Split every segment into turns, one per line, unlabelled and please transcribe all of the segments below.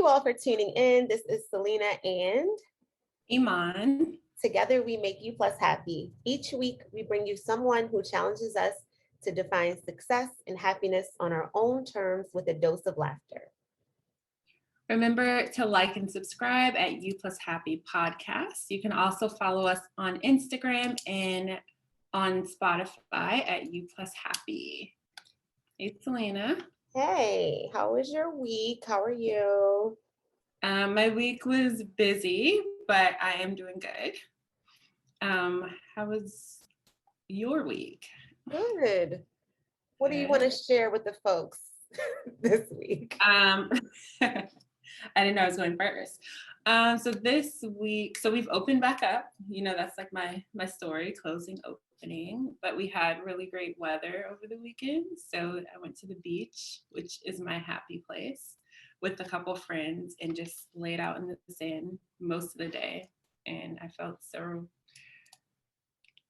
all for tuning in. This is Selena and
Iman.
Together we make you plus happy. Each week we bring you someone who challenges us to define success and happiness on our own terms with a dose of laughter.
Remember to like and subscribe at You Plus Happy Podcast. You can also follow us on Instagram and on Spotify at You Plus Happy. Hey, Selena.
Hey, how was your week? How are you?
My week was busy, but I am doing good. How was your week?
Good. What do you want to share with the folks this week?
I didn't know I was going first. So this week, we've opened back up. You know, that's like my story, closing, opening. But we had really great weather over the weekend. So I went to the beach, which is my happy place, with a couple friends and just laid out in the sand most of the day. And I felt so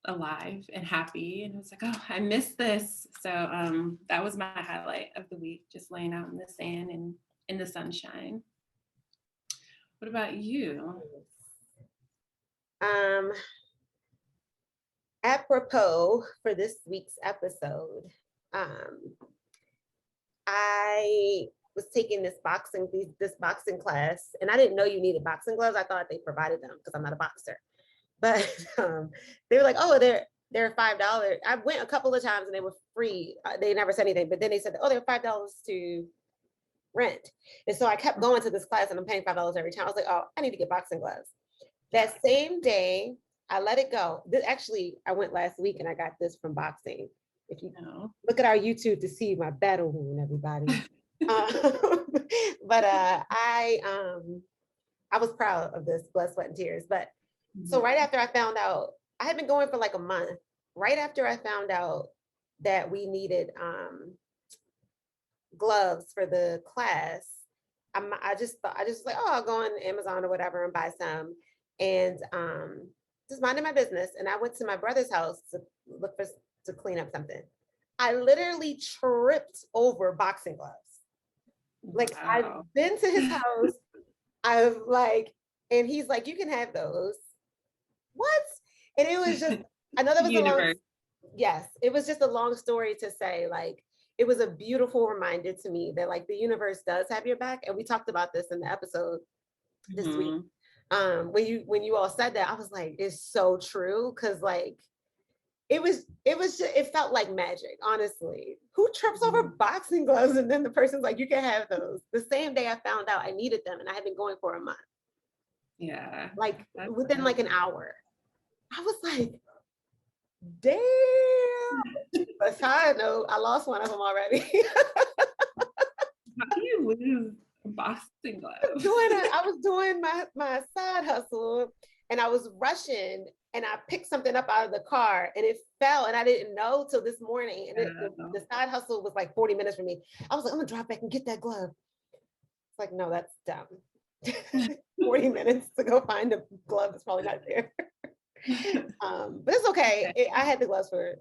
alive and happy. And I was like, oh, I miss this. So that was my highlight of the week, just laying out in the sand and in the sunshine. What about you?
Apropos for this week's episode, I was taking this boxing class, and I didn't know you needed boxing gloves. I thought they provided them because I'm not a boxer. But they were like, oh, they're $5. I went a couple of times and they were free. They never said anything, but then they said, oh, they're $5 to rent. And so I kept going to this class and I'm paying $5 every time. I was like, oh, I need to get boxing gloves. That same day, I let it go. Actually, I went last week and I got this from boxing. If you look at our YouTube to see my battle wound, everybody. But I was proud of this, blood, sweat, and tears. But so right after I found out, I had been going for like a month. Right after I found out that we needed gloves for the class, I just like, oh, I'll go on Amazon or whatever and buy some, and just minding my business. And I went to my brother's house to clean up something. I literally tripped over boxing gloves. Like, wow. I've been to his house. I've like, and he's like, you can have those. What? And it was just, I know that was it was just a long story to say, like, it was a beautiful reminder to me that like the universe does have your back. And we talked about this in the episode this week. When you all said that, I was like, it's so true. Cause like, it felt like magic, honestly. Who trips over boxing gloves? And then the person's like, you can have those. The same day I found out I needed them and I had been going for a month.
Yeah.
Like within like an hour. I was like, damn. But side note, I lost one of them already.
How do you lose a boxing glove?
I was doing my side hustle and I was rushing and I picked something up out of the car and it fell and I didn't know till this morning. And the side hustle was like 40 minutes from me. I was like, I'm gonna drive back and get that glove. It's like, no, that's dumb. 40 minutes to go find a glove that's probably not there. But it's okay. I had the gloves for,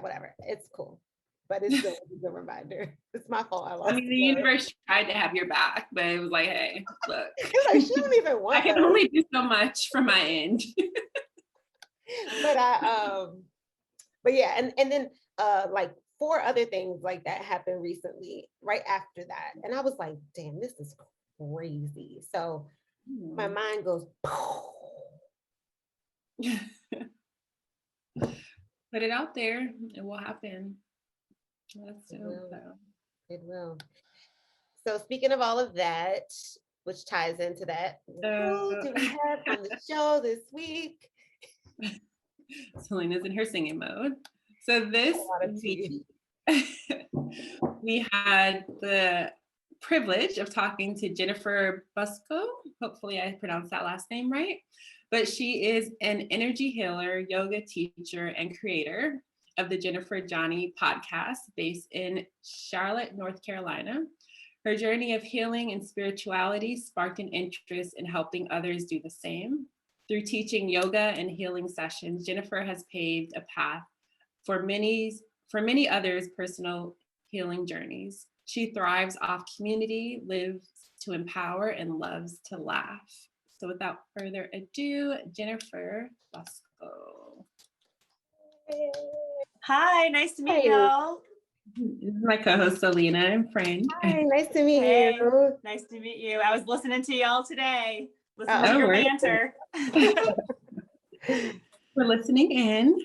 whatever. It's cool. But it's still a good reminder. It's my fault. I
mean, the universe tried to have your back, but it was like, hey, look.
Like, she don't even want
I can only do so much from my end.
But yeah, and then like 4 other things like that happened recently, right after that. And I was like, damn, this is crazy. So my mind goes,
put it out there, it will happen.
It will. So speaking of all of that, which ties into that, who do we have on the show this week?
Selena's in her singing mode. So this week, we had the privilege of talking to Jennifer Busco. Hopefully I pronounced that last name right. But she is an energy healer, yoga teacher, and creator of the Jennifer Jonnie Podcast based in Charlotte, North Carolina. Her journey of healing and spirituality sparked an interest in helping others do the same. Through teaching yoga and healing sessions, Jennifer has paved a path for many others' personal healing journeys. She thrives off community, lives to empower and loves to laugh. So without further ado, Jennifer Busco.
Hi, nice to meet y'all.
This is my co-host Selena and friend.
Hi, nice to meet you.
Nice to meet you. I was listening to y'all today. Listening to your banter.
We're listening in.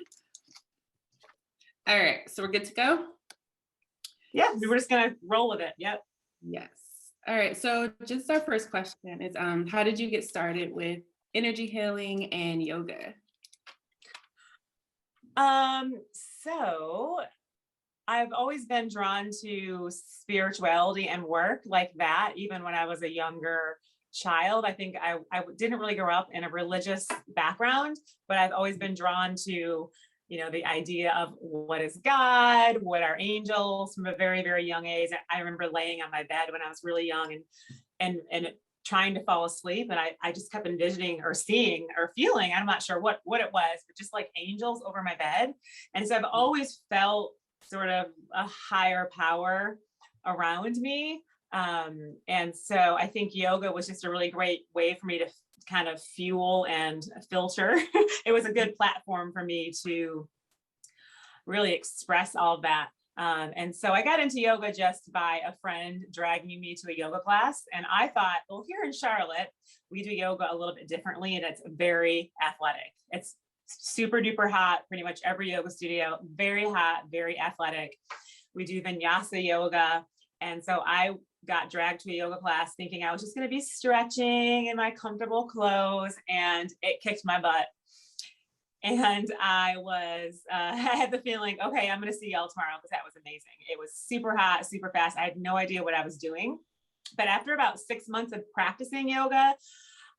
All right, so we're good to go?
Yeah, we're just gonna roll with it. Yep.
Yes. All right, so just our first question is, how did you get started with energy healing and yoga?
So I've always been drawn to spirituality and work like that, even when I was a younger child. I think I didn't really grow up in a religious background, but I've always been drawn to, the idea of what is God, what are angels from a very, very young age. I remember laying on my bed when I was really young and trying to fall asleep. And I just kept envisioning or seeing or feeling, I'm not sure what it was, but just like angels over my bed. And so I've always felt sort of a higher power around me. And so I think yoga was just a really great way for me to kind of fuel and filter. It was a good platform for me to really express all of that. And so I got into yoga just by a friend dragging me to a yoga class. And I thought, well, here in Charlotte, we do yoga a little bit differently, and it's very athletic. It's super duper hot, pretty much every yoga studio, very hot, very athletic. We do vinyasa yoga. And so I got dragged to a yoga class thinking I was just going to be stretching in my comfortable clothes, and it kicked my butt. And I had the feeling, okay, I'm going to see y'all tomorrow, because that was amazing. It was super hot, super fast. I had no idea what I was doing. But after about 6 months of practicing yoga,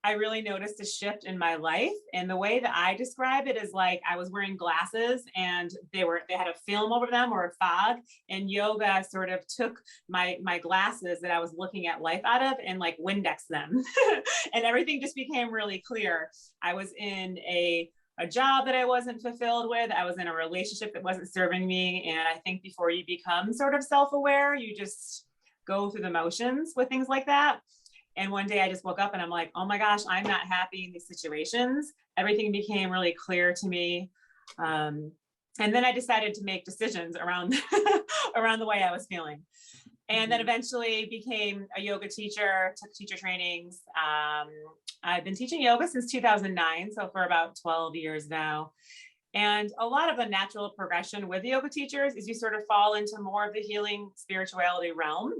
I really noticed a shift in my life. And the way that I describe it is like I was wearing glasses, and they had a film over them, or a fog, and yoga sort of took my glasses that I was looking at life out of and like Windex them. And everything just became really clear. I was in a job that I wasn't fulfilled with. I was in a relationship that wasn't serving me. And I think before you become sort of self-aware, you just go through the motions with things like that. And one day I just woke up and I'm like, oh my gosh, I'm not happy in these situations. Everything became really clear to me. And then I decided to make decisions around, around the way I was feeling. And then eventually became a yoga teacher, took teacher trainings. I've been teaching yoga since 2009, so for about 12 years now. And a lot of the natural progression with yoga teachers is you sort of fall into more of the healing spirituality realm.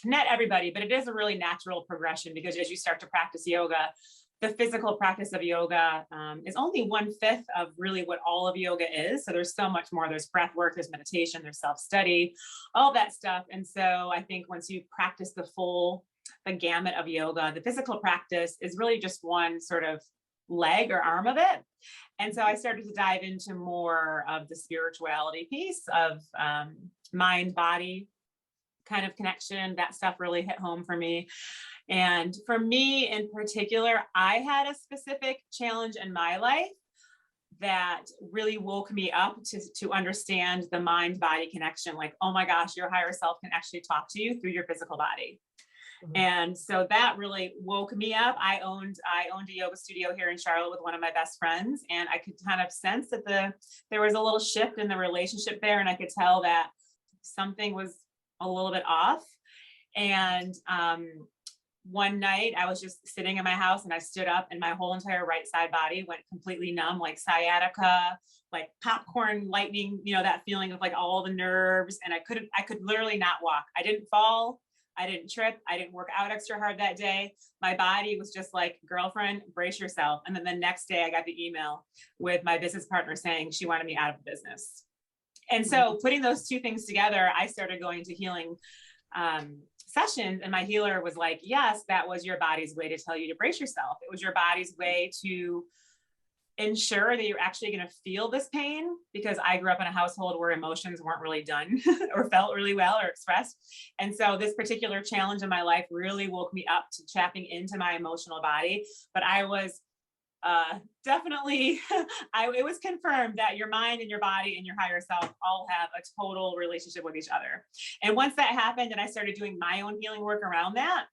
Not everybody, but it is a really natural progression, because as you start to practice yoga, the physical practice of yoga is only 1/5 of really what all of yoga is. So there's so much more. There's breath work, there's meditation, there's self-study, all that stuff. And so I think once you practice the gamut of yoga, the physical practice is really just one sort of leg or arm of it. And so I started to dive into more of the spirituality piece of mind, body kind of connection. That stuff really hit home for me. And for me in particular, I had a specific challenge in my life that really woke me up to understand the mind-body connection. Like, oh my gosh, your higher self can actually talk to you through your physical body. Mm-hmm. And so that really woke me up. I owned a yoga studio here in Charlotte with one of my best friends, and I could kind of sense that there was a little shift in the relationship there, and I could tell that something was a little bit off. And one night I was just sitting in my house, and I stood up, and my whole entire right side body went completely numb, like sciatica, like popcorn lightning, that feeling of like all the nerves. And I could literally not walk. I didn't fall. I didn't trip. I didn't work out extra hard that day. My body was just like, girlfriend, brace yourself. And then the next day I got the email with my business partner saying she wanted me out of the business. And so putting those two things together, I started going to healing sessions, and my healer was like, yes, that was your body's way to tell you to brace yourself. It was your body's way to ensure that you're actually going to feel this pain, because I grew up in a household where emotions weren't really done or felt really well or expressed. And so this particular challenge in my life really woke me up to tapping into my emotional body. But I was definitely, it was confirmed that your mind and your body and your higher self all have a total relationship with each other. And once that happened and I started doing my own healing work around that,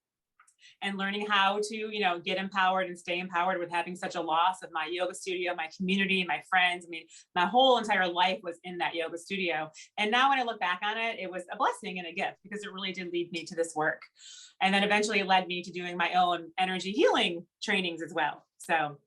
and learning how to, get empowered and stay empowered with having such a loss of my yoga studio, my community, my friends. I mean, my whole entire life was in that yoga studio. And now when I look back on it, it was a blessing and a gift because it really did lead me to this work. And then eventually it led me to doing my own energy healing trainings as well. So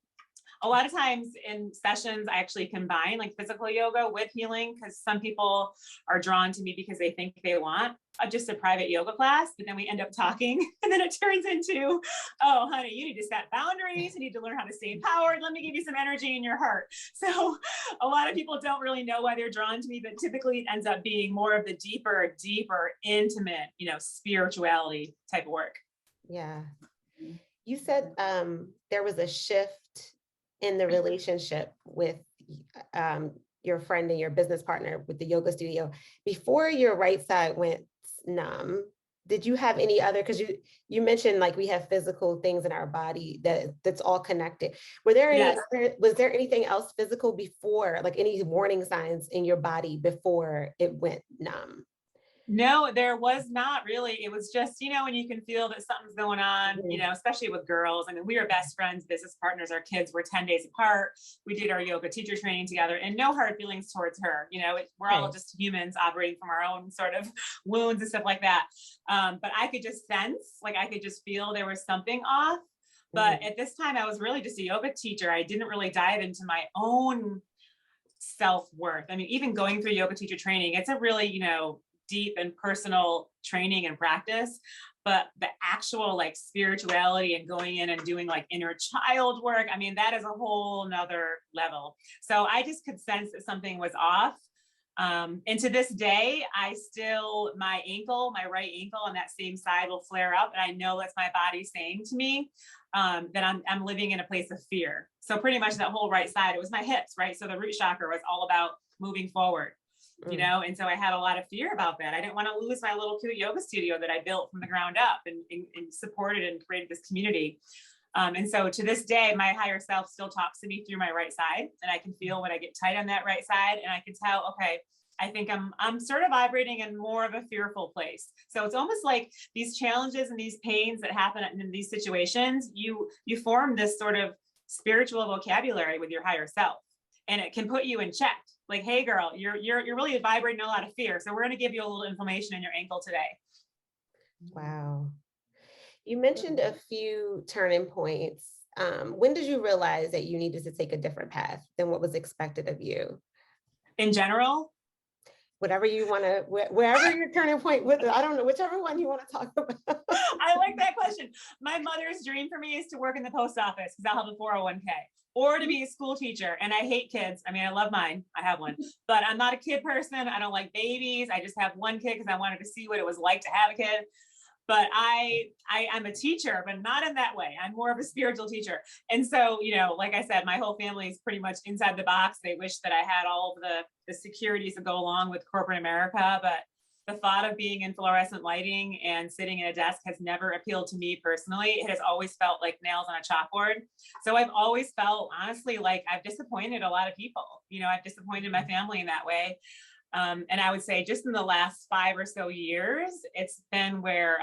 a lot of times in sessions, I actually combine like physical yoga with healing because some people are drawn to me because they think they want just a private yoga class, but then we end up talking and then it turns into, oh, honey, you need to set boundaries. You need to learn how to stay empowered. Let me give you some energy in your heart. So a lot of people don't really know why they're drawn to me, but typically it ends up being more of the deeper, intimate, spirituality type of work.
Yeah. You said there was a shift in the relationship with your friend and your business partner with the yoga studio. Before your right side went numb, did you have any other, because you mentioned like we have physical things in our body that's all connected. Were there any was there anything else physical before, like any warning signs in your body before it went numb?
No, there was not really. It was just, when you can feel that something's going on, especially with girls. I mean, we were best friends, business partners. Our kids were 10 days apart. We did our yoga teacher training together and no hard feelings towards her. We're all just humans operating from our own sort of wounds and stuff like that. But I could just sense, I could just feel there was something off. But at this time, I was really just a yoga teacher. I didn't really dive into my own self-worth. I mean, even going through yoga teacher training, it's a really, deep and personal training and practice, but the actual spirituality and going in and doing inner child work, I mean, that is a whole nother level. So I just could sense that something was off. And to this day, my right ankle on that same side will flare up. And I know that's my body saying to me that I'm living in a place of fear. So pretty much that whole right side, it was my hips, right? So the root chakra was all about moving forward. And so I had a lot of fear about that. I didn't want to lose my little cute yoga studio that I built from the ground up and supported and created this community. And so to this day, my higher self still talks to me through my right side, and I can feel when I get tight on that right side, and I can tell, okay, I think I'm sort of vibrating in more of a fearful place. So it's almost like these challenges and these pains that happen in these situations, you form this sort of spiritual vocabulary with your higher self, and it can put you in check. Like, hey girl, you're really vibrating a lot of fear. So we're going to give you a little inflammation in your ankle today.
Wow. You mentioned a few turning points. When did you realize that you needed to take a different path than what was expected of you?
In general?
Whatever you want to, wherever your turning point with, I don't know, whichever one you want to talk about.
I like that question. My mother's dream for me is to work in the post office because I'll have a 401k. Or to be a school teacher. And I hate kids. I mean, I love mine. I have one, but I'm not a kid person. I don't like babies. I just have one kid because I wanted to see what it was like to have a kid. But I'm a teacher, but not in that way. I'm more of a spiritual teacher. And so, like I said, my whole family is pretty much inside the box. They wish that I had all of the securities that go along with corporate America, but the thought of being in fluorescent lighting and sitting at a desk has never appealed to me personally. It has always felt like nails on a chalkboard. So I've always felt, honestly, like I've disappointed a lot of people. I've disappointed my family in that way. And I would say just in the last 5 or so years, it's been where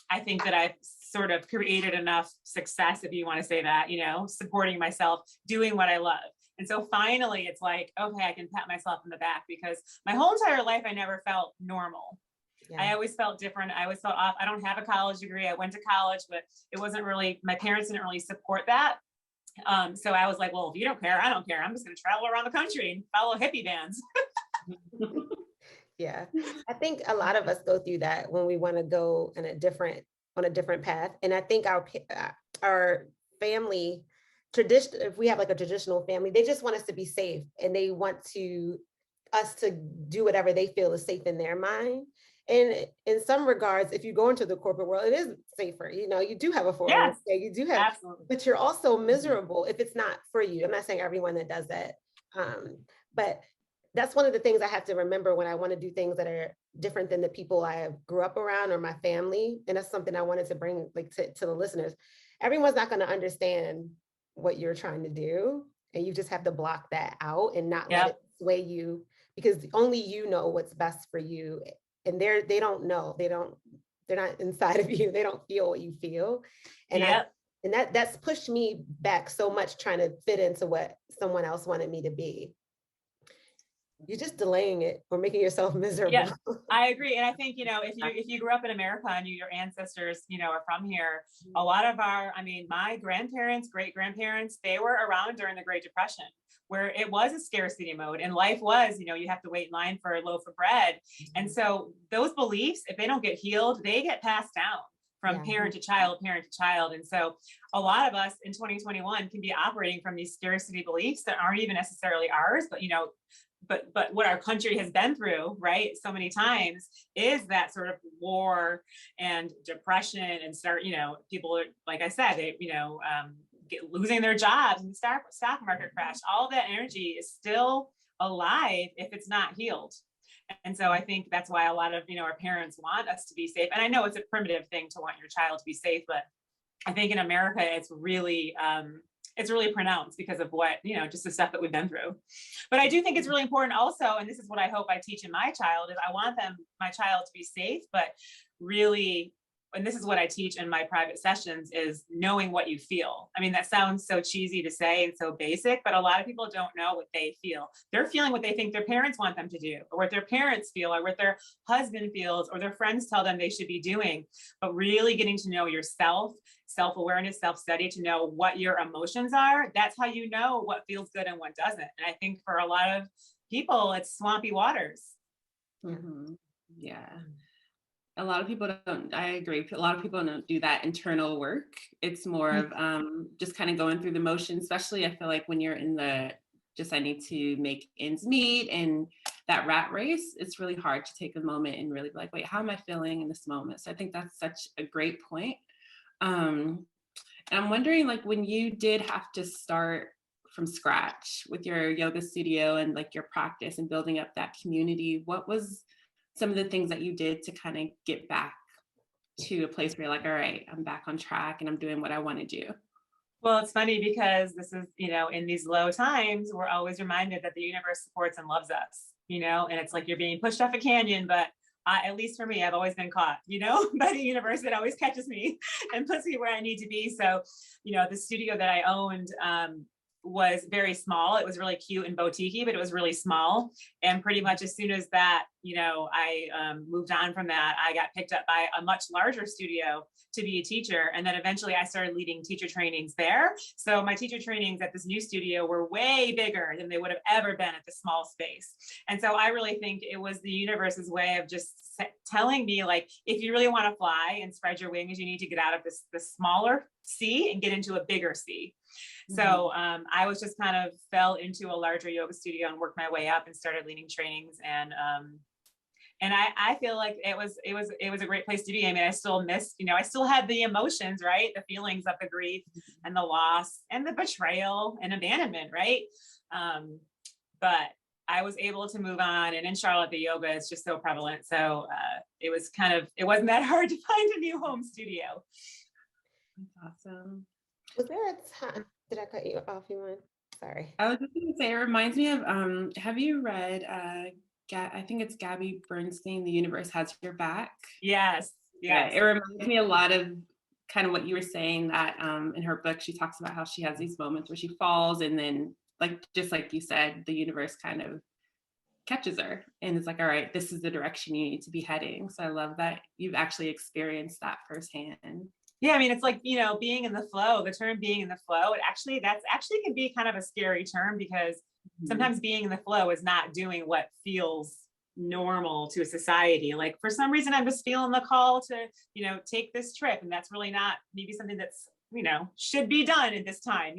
I think that I've sort of created enough success, if you want to say that, supporting myself, doing what I love. And so finally, it's like, okay, I can pat myself in the back because my whole entire life, I never felt normal. Yeah. I always felt different. I always felt off. I don't have a college degree. I went to college, but it wasn't really, my parents didn't really support that. So I was like, well, if you don't care, I don't care. I'm just going to travel around the country and follow hippie bands.
Yeah. I think a lot of us go through that when we want to go on a different path. And I think our family tradition, if we have like a traditional family, they just want us to be safe and they want us to do whatever they feel is safe in their mind. And in some regards, if you go into the corporate world, it is safer. You do have a 401k, you do have, absolutely. But you're also miserable if it's not for you. I'm not saying everyone that does that, but that's one of the things I have to remember when I want to do things that are different than the people I grew up around or my family. And that's something I wanted to bring to the listeners. Everyone's not going to understand what you're trying to do. And you just have to block that out and not let it sway you, because only you know what's best for you. And they don't know. they're not inside of you. They don't feel what you feel. And
Yep.
that's pushed me back so much, trying to fit into what someone else wanted me to be. You're just delaying it or making yourself miserable.
Yeah, I agree. And I think, if you grew up in America and your ancestors, are from here, a lot of my grandparents, great grandparents, they were around during the Great Depression, where it was a scarcity mode and life was, you have to wait in line for a loaf of bread. And so those beliefs, if they don't get healed, they get passed down from parent to child. And so a lot of us in 2021 can be operating from these scarcity beliefs that aren't even necessarily ours, but what our country has been through, right, so many times, is that sort of war and depression and people are, like I said, they, losing their jobs and the stock market crash. All that energy is still alive if it's not healed. And so I think that's why a lot of, our parents want us to be safe. And I know it's a primitive thing to want your child to be safe, but I think in America, it's really pronounced because of what, just the stuff that we've been through. But I do think it's really important also, and this is what I hope I teach in my child, is I want my child to be safe, but really, and this is what I teach in my private sessions, is knowing what you feel. I mean, that sounds so cheesy to say and so basic, but a lot of people don't know what they feel. They're feeling what they think their parents want them to do, or what their parents feel, or what their husband feels, or their friends tell them they should be doing. But really getting to know yourself, self-awareness, self-study, to know what your emotions are, that's how you know what feels good and what doesn't. And I think for a lot of people, it's swampy waters.
Mm-hmm. Yeah. A lot of people don't, I agree. A lot of people don't do that internal work. It's more of just kind of going through the motions, especially I feel like when you're in I need to make ends meet and that rat race, it's really hard to take a moment and really be like, wait, how am I feeling in this moment? So I think that's such a great point. And I'm wondering, like, when you did have to start from scratch with your yoga studio and like your practice and building up that community, what was some of the things that you did to kind of get back to a place where you're like, all right, I'm back on track and I'm doing what I want to do?
Well, it's funny because this is, in these low times, we're always reminded that the universe supports and loves us, and it's like you're being pushed off a canyon, but at least for me, I've always been caught, by the universe. It always catches me and puts me where I need to be. So, the studio that I owned, was very small. It was really cute and boutique-y, but it was really small. And pretty much as soon as that, I moved on from that, I got picked up by a much larger studio to be a teacher. And then eventually I started leading teacher trainings there. So my teacher trainings at this new studio were way bigger than they would have ever been at the small space. And so I really think it was the universe's way of just telling me, like, if you really want to fly and spread your wings, you need to get out of this smaller sea and get into a bigger sea. So I was just kind of fell into a larger yoga studio and worked my way up and started leading trainings. And I feel like it was a great place to be. I mean, I still missed, I still had the emotions, right? The feelings of the grief and the loss and the betrayal and abandonment, right? But I was able to move on. And in Charlotte, the yoga is just so prevalent. So it wasn't that hard to find a new home studio.
That's awesome.
Was there a time, did I cut you off, Iman? Sorry.
I was just going to say, it reminds me of, have you read, I think it's Gabby Bernstein, The Universe Has Your Back?
Yes.
Yeah, it reminds me a lot of kind of what you were saying, that in her book, she talks about how she has these moments where she falls and then, like, just like you said, the universe kind of catches her and it's like, all right, this is the direction you need to be heading. So I love that you've actually experienced that firsthand.
Yeah, I mean, it's like, being in the flow, the term being in the flow, that's actually can be kind of a scary term, because sometimes being in the flow is not doing what feels normal to a society. Like, for some reason, I'm just feeling the call to, take this trip. And that's really not maybe something that's, should be done at this time,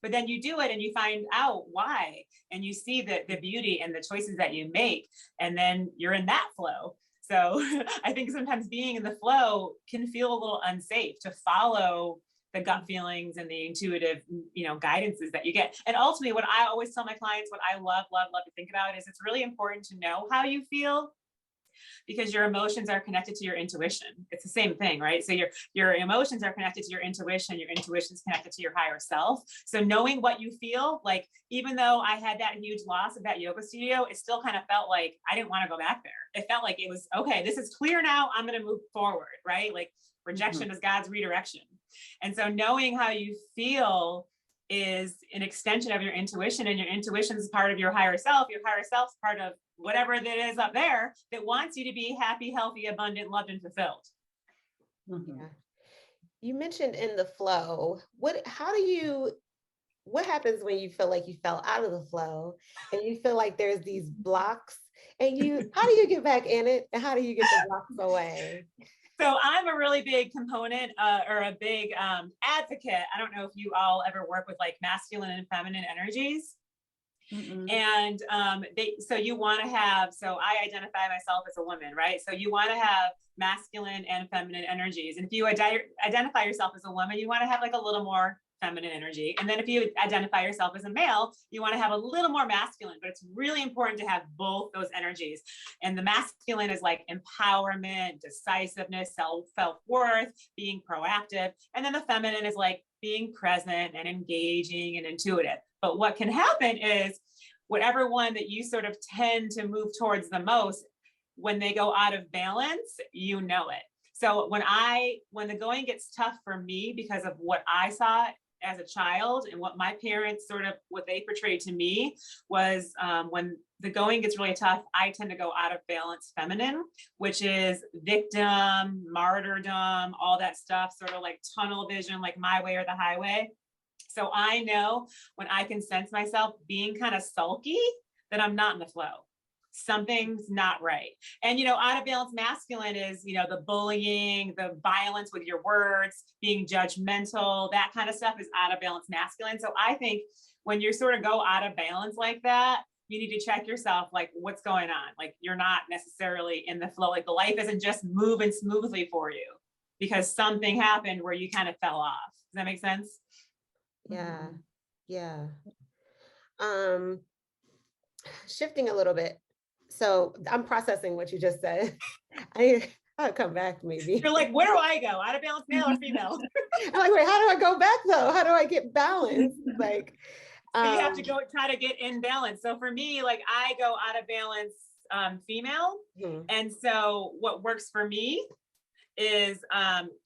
but then you do it and you find out why, and you see the beauty and the choices that you make, and then you're in that flow. So I think sometimes being in the flow can feel a little unsafe, to follow the gut feelings and the intuitive, guidances that you get. And ultimately, what I always tell my clients, what I love to think about is, it's really important to know how you feel, because your emotions are connected to your intuition. It's the same thing, right? So your emotions are connected to your intuition is connected to your higher self. So knowing what you feel, like, even though I had that huge loss of that yoga studio, it still kind of felt like I didn't want to go back there. It felt like it was, okay, this is clear now, I'm going to move forward, right? Like, rejection is God's redirection. And so knowing how you feel is an extension of your intuition, and your intuition is part of your higher self. Your higher self's part of whatever that is up there that wants you to be happy, healthy, abundant, loved, and fulfilled.
Yeah. You mentioned in the flow. What happens when you feel like you fell out of the flow and you feel like there's these blocks, and how do you get back in it, and how do you get the blocks away?
So I'm a really big component or a big advocate. I don't know if you all ever work with like masculine and feminine energies. And so you want to have, so I identify myself as a woman, right? So you want to have masculine and feminine energies. And if you identify yourself as a woman, you want to have like a little more feminine energy. And then if you identify yourself as a male, you want to have a little more masculine, but it's really important to have both those energies. And the masculine is like empowerment, decisiveness, self-worth, being proactive. And then the feminine is like being present and engaging and intuitive. But what can happen is whatever one that you sort of tend to move towards the most, when they go out of balance, you know it. So when the going gets tough for me because of what I saw as a child and what my parents what they portrayed to me was when the going gets really tough, I tend to go out of balance feminine, which is victim, martyrdom, all that stuff, sort of like tunnel vision, like my way or the highway. So I know when I can sense myself being kind of sulky, that I'm not in the flow. Something's not right. And, out of balance masculine is, the bullying, the violence with your words, being judgmental, that kind of stuff is out of balance masculine. So I think when you sort of go out of balance like that, you need to check yourself, like, what's going on? Like, you're not necessarily in the flow. Like, the life isn't just moving smoothly for you because something happened where you kind of fell off. Does that make sense?
Yeah. Yeah. Shifting a little bit. So I'm processing what you just said. I'll come back maybe.
You're like, where do I go? Out of balance, male or female?
I'm like, wait, how do I go back though? How do I get balance? Like,
so you have to go try to get in balance. So for me, like, I go out of balance female. And so what works for me is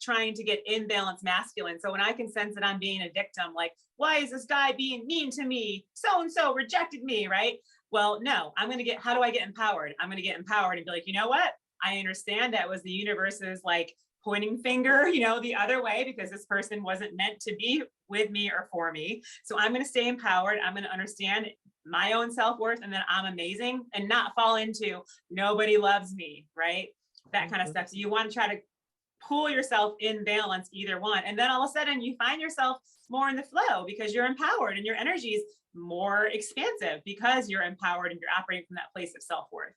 trying to get in balance masculine. So when I can sense that I'm being a victim, like, why is this guy being mean to me? So-and-so rejected me, right? Well, no, how do I get empowered? I'm going to get empowered and be like, you know what? I understand that was the universe's like pointing finger, the other way, because this person wasn't meant to be with me or for me. So I'm going to stay empowered. I'm going to understand my own self-worth and that I'm amazing, and not fall into nobody loves me, right? That kind of stuff. So you want to try to pull yourself in balance, either one. And then all of a sudden you find yourself more in the flow because you're empowered and your energy is more expansive because you're empowered and you're operating from that place of self-worth.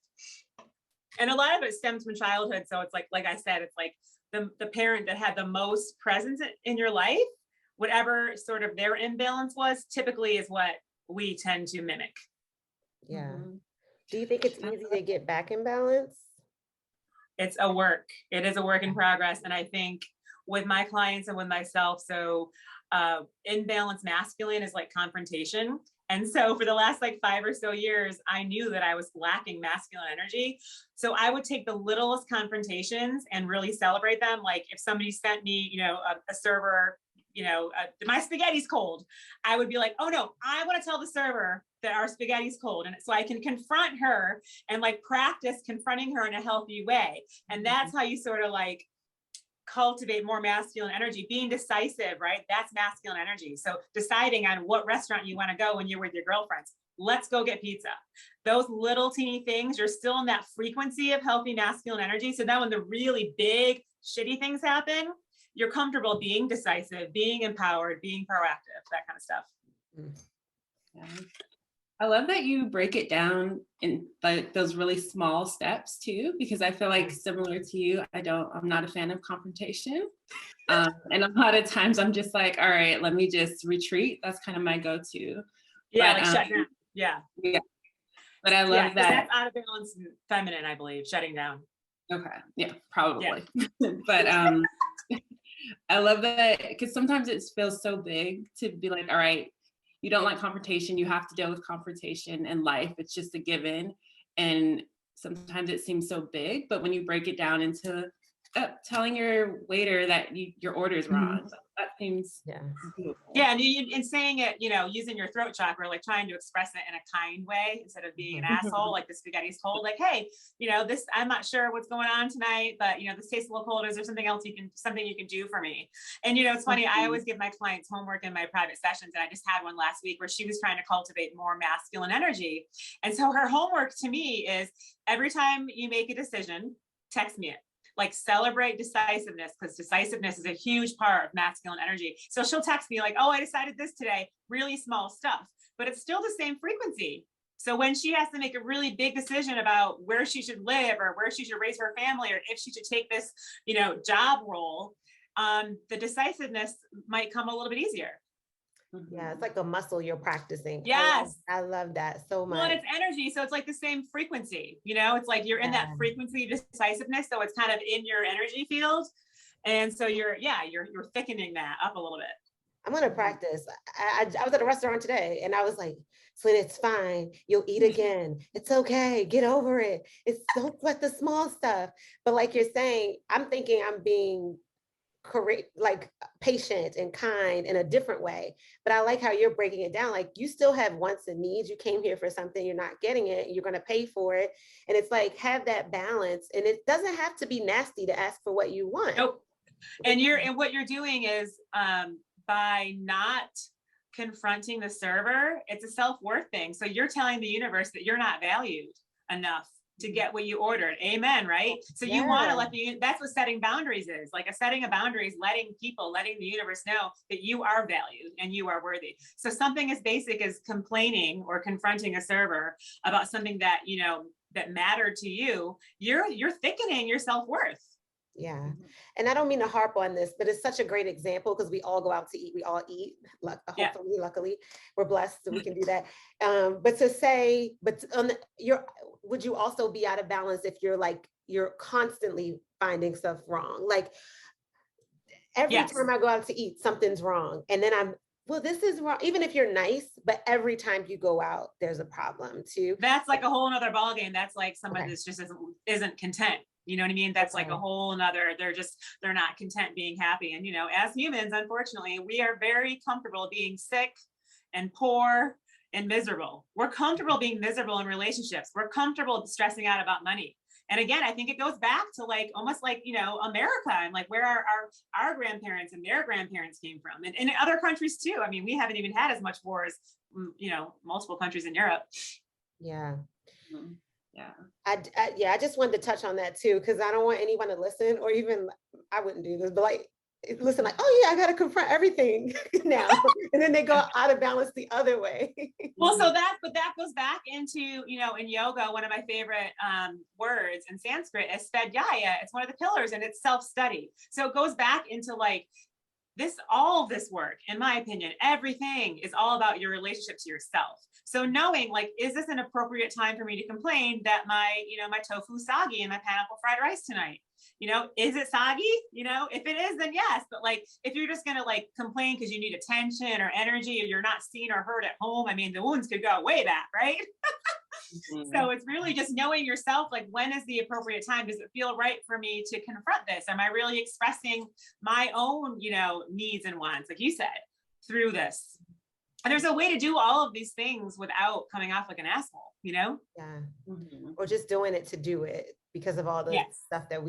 And a lot of it stems from childhood. So it's like I said, it's like the parent that had the most presence in your life, whatever sort of their imbalance was, typically is what we tend to mimic.
Yeah. Do you think it's easy to get back in balance?
It's a work. It is a work in progress. And I think with my clients and with myself, so imbalance masculine is like confrontation. And so for the last like 5 or so years, I knew that I was lacking masculine energy. So I would take the littlest confrontations and really celebrate them. Like if somebody sent me, a server, my spaghetti's cold, I would be like, oh no, I want to tell the server that our spaghetti's cold. And so I can confront her and like practice confronting her in a healthy way. And that's how you sort of like cultivate more masculine energy, being decisive, right? That's masculine energy. So deciding on what restaurant you want to go when you're with your girlfriends. Let's go get pizza. Those little teeny things, you're still in that frequency of healthy masculine energy. So then when the really big shitty things happen, you're comfortable being decisive, being empowered, being proactive, that kind of stuff.
Yeah. I love that you break it down in like those really small steps too, because I feel like similar to you, I'm not a fan of confrontation. And a lot of times I'm just like, all right, let me just retreat. That's kind of my go-to.
Yeah, but, like shut down. Yeah.
But I love that.
That's out of balance feminine, I believe, shutting down.
Okay. Yeah, probably. Yeah. But I love that because sometimes it feels so big to be like, all right, you don't like confrontation. You have to deal with confrontation in life. It's just a given. And sometimes it seems so big, but when you break it down into telling your waiter that your order is wrong, that seems beautiful.
Yeah, and saying it, using your throat chakra, like trying to express it in a kind way instead of being an asshole, like the spaghetti's cold. Like, hey, this, I'm not sure what's going on tonight, but this tastes a little cold. Is there something else you can do for me? And it's funny. I always give my clients homework in my private sessions, and I just had one last week where she was trying to cultivate more masculine energy. And so her homework to me is every time you make a decision, text me it. Like celebrate decisiveness, because decisiveness is a huge part of masculine energy. So she'll text me like, oh, I decided this today, really small stuff, but it's still the same frequency. So when she has to make a really big decision about where she should live or where she should raise her family, or if she should take this, job role, the decisiveness might come a little bit easier.
Yeah, it's like a muscle you're practicing.
Yes.
I love that so much.
Well, and it's energy. So it's like the same frequency, it's like you're in that frequency of decisiveness. So it's kind of in your energy field. And so you're thickening that up a little bit.
I'm going to practice. I was at a restaurant today and I was like, Selena, it's fine. You'll eat again. It's okay. Get over it. Don't sweat the small stuff. But like you're saying, I'm thinking I'm being correct, like patient and kind in a different way. But I like how you're breaking it down. Like you still have wants and needs. You came here for something, you're not getting it, you're going to pay for it. And it's like, have that balance. And it doesn't have to be nasty to ask for what you want.
Nope. And what you're doing is by not confronting the server, it's a self-worth thing. So you're telling the universe that you're not valued enough to get what you ordered. Amen. Right. So you want to that's what setting boundaries is. Like a setting of boundaries, letting the universe know that you are valued and you are worthy. So something as basic as complaining or confronting a server about something that, that mattered to you, you're thickening your self-worth.
Yeah. And I don't mean to harp on this, but it's such a great example because we all go out to eat. We all eat. Hopefully, luckily, we're blessed so we can do that. But to say, would you also be out of balance if you're constantly finding stuff wrong? Like every time I go out to eat, something's wrong. And then this is wrong. Even if you're nice, but every time you go out, there's a problem too. That's
like a whole nother ballgame. That's like somebody that's just isn't content. You know what I mean? That's like a whole nother, they're not content being happy. And, as humans, unfortunately, we are very comfortable being sick and poor and miserable. We're comfortable being miserable in relationships. We're comfortable stressing out about money. And again, I think it goes back to almost like, America and like where our grandparents and their grandparents came from. And in other countries too. I mean, we haven't even had as much war as, multiple countries in Europe.
Yeah.
Mm-hmm.
Yeah. I just wanted to touch on that too, because I don't want anyone to listen, or even I wouldn't do this, but listen, oh yeah, I got to confront everything now. And then they go out of balance the other way.
Well, that goes back into, in yoga, one of my favorite words in Sanskrit is svadhyaya. It's one of the pillars and it's self-study. So it goes back into all of this work, in my opinion, everything is all about your relationship to yourself. So knowing is this an appropriate time for me to complain that my tofu soggy and my pineapple fried rice tonight? Is it soggy? If it is, then yes. But if you're just going to complain because you need attention or energy, or you're not seen or heard at home, I mean, the wounds could go way back, right? Mm-hmm. So it's really just knowing yourself, when is the appropriate time? Does it feel right for me to confront this? Am I really expressing my own, needs and wants, like you said, through this? And there's a way to do all of these things without coming off like an asshole, Yeah.
Mm-hmm. Or just doing it to do it because of all the stuff that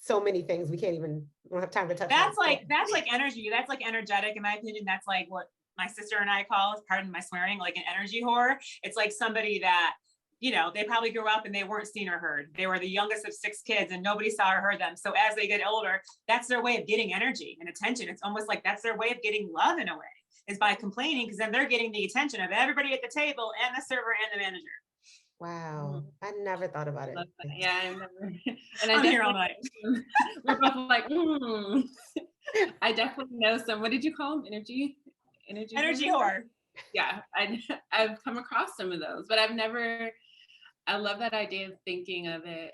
so many things we don't have time to touch.
That's like energy. That's like energetic. In my opinion, that's like what my sister and I call, pardon my swearing, like an energy whore. It's like somebody that, they probably grew up and they weren't seen or heard. They were the youngest of 6 kids and nobody saw or heard them. So as they get older, that's their way of getting energy and attention. It's almost like that's their way of getting love in a way, is by complaining, because then they're getting the attention of everybody at the table and the server and the manager.
Wow. I never thought about it.
Yeah, I never. And
I'm here all night.
We're both like, I definitely know some, what did you call them? Energy
whore.
Yeah, I've come across some of those, but I've never I love that idea of thinking of it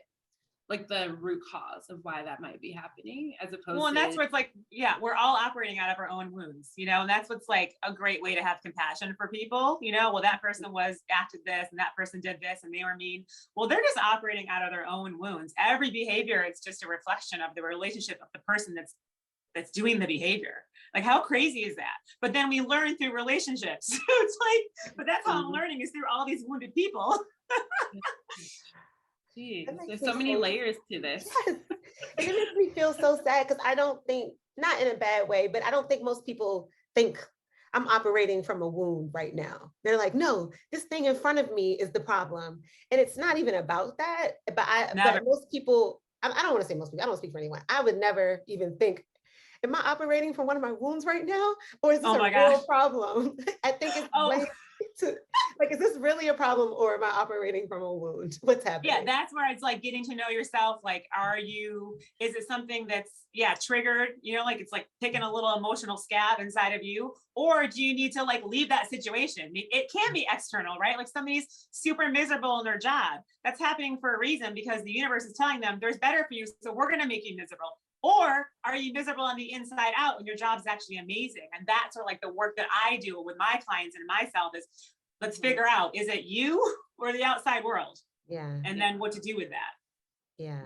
like the root cause of why that might be happening, as opposed
Well, and that's
to,
where it's like, yeah, we're all operating out of our own wounds, and that's what's like a great way to have compassion for people, well, that person acted this and that person did this and they were mean. Well, they're just operating out of their own wounds. Every behavior, it's just a reflection of the relationship of the person that's doing the behavior. Like, how crazy is that? But then we learn through relationships. It's like, but that's how I'm learning, is through all these wounded people.
Geez, there's so many layers to this.
Yes. And it makes me feel so sad because I don't think, not in a bad way, but I don't think most people think I'm operating from a wound right now. They're like, no, this thing in front of me is the problem. And it's not even about that. But most people, I don't want to say most people, I don't speak for anyone. I would never even think, am I operating from one of my wounds right now? Or is this a real problem? I think it's is this really a problem, or am I operating from a wound? What's happening?
Yeah, that's where it's like getting to know yourself. Like, is it something that's, triggered, like it's like picking a little emotional scab inside of you? Or do you need to like leave that situation? It can be external, right? Like somebody's super miserable in their job. That's happening for a reason, because the universe is telling them there's better for you. So we're going to make you miserable. Or are you miserable on the inside out and your job is actually amazing? And that's sort of like the work that I do with my clients and myself is, let's figure out, is it you or the outside world?
Yeah.
And then what to do with that.
Yeah.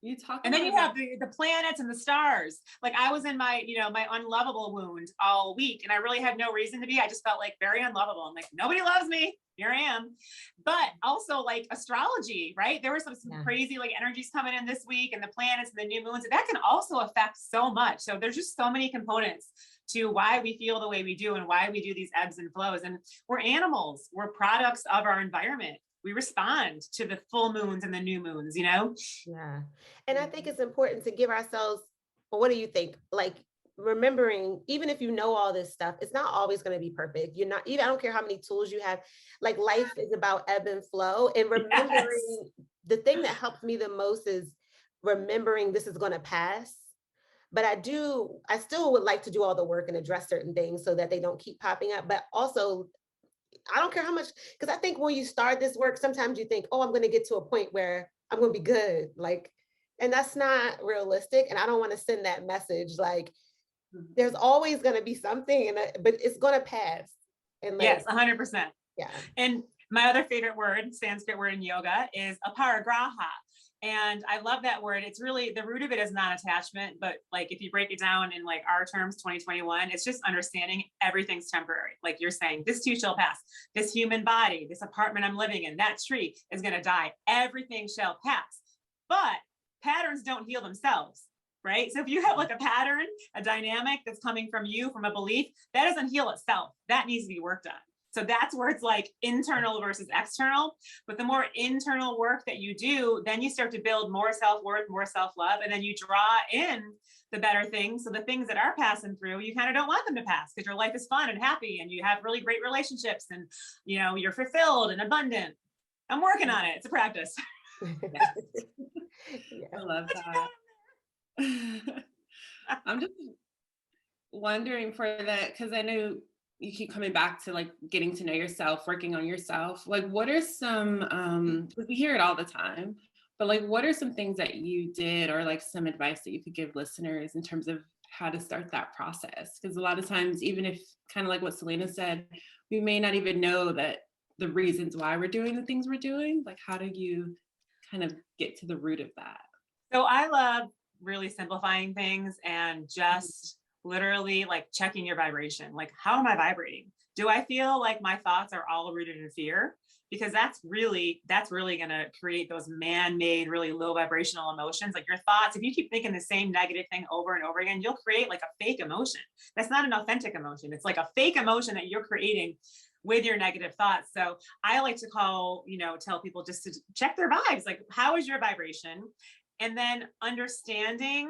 You talk,
and then you have the planets and the stars. Like I was in my, my unlovable wound all week, and I really had no reason to be. I just felt like very unlovable. I'm like, nobody loves me. Here I am. But also like astrology, right? There were some crazy like energies coming in this week, and the planets and the new moons, and that can also affect so much. So there's just so many components to why we feel the way we do and why we do these ebbs and flows. And we're animals. We're products of our environment. We respond to the full moons and the new moons, Yeah.
And I think it's important to give ourselves, well, what do you think? Like remembering, even if you know all this stuff, it's not always going to be perfect. You're not, even, I don't care how many tools you have, like life is about ebb and flow, and remembering the thing that helps me the most is remembering this is going to pass. But I still would like to do all the work and address certain things so that they don't keep popping up. But also, I don't care how much, because I think when you start this work, sometimes you think, oh, I'm going to get to a point where I'm going to be good. And that's not realistic. And I don't want to send that message. Like, there's always going to be something, but it's going to pass. And
yes, 100%.
Yeah.
And my other favorite word, Sanskrit word in yoga, is aparigraha. And I love that word. It's really, the root of it is non-attachment, but like, if you break it down in like our terms, 2021, it's just understanding everything's temporary. Like you're saying, this too shall pass. This human body, this apartment I'm living in, that tree is going to die. Everything shall pass. But patterns don't heal themselves, right? So if you have like a pattern, a dynamic that's coming from you, from a belief, that doesn't heal itself. That needs to be worked on. So that's where it's like internal versus external. But the more internal work that you do, then you start to build more self-worth, more self-love, and then you draw in the better things. So the things that are passing through, you kind of don't want them to pass, because your life is fun and happy and you have really great relationships and you're fulfilled and abundant. I'm working on it. It's a practice.
I love that. I'm just wondering for that, because I know you keep coming back to like getting to know yourself, working on yourself. Like, what are some, we hear it all the time, but like, what are some things that you did, or like some advice that you could give listeners in terms of how to start that process? Because a lot of times, even if kind of like what Selena said, we may not even know that the reasons why we're doing the things we're doing. Like, how do you kind of get to the root of that?
So I love really simplifying things and just literally like checking your vibration. Like, how am I vibrating? Do I feel like my thoughts are all rooted in fear? Because that's really going to create those man-made, really low vibrational emotions. Like your thoughts, if you keep thinking the same negative thing over and over again, you'll create like a fake emotion. That's not an authentic emotion. It's like a fake emotion that you're creating with your negative thoughts. So I like to tell people just to check their vibes. Like, how is your vibration? And then understanding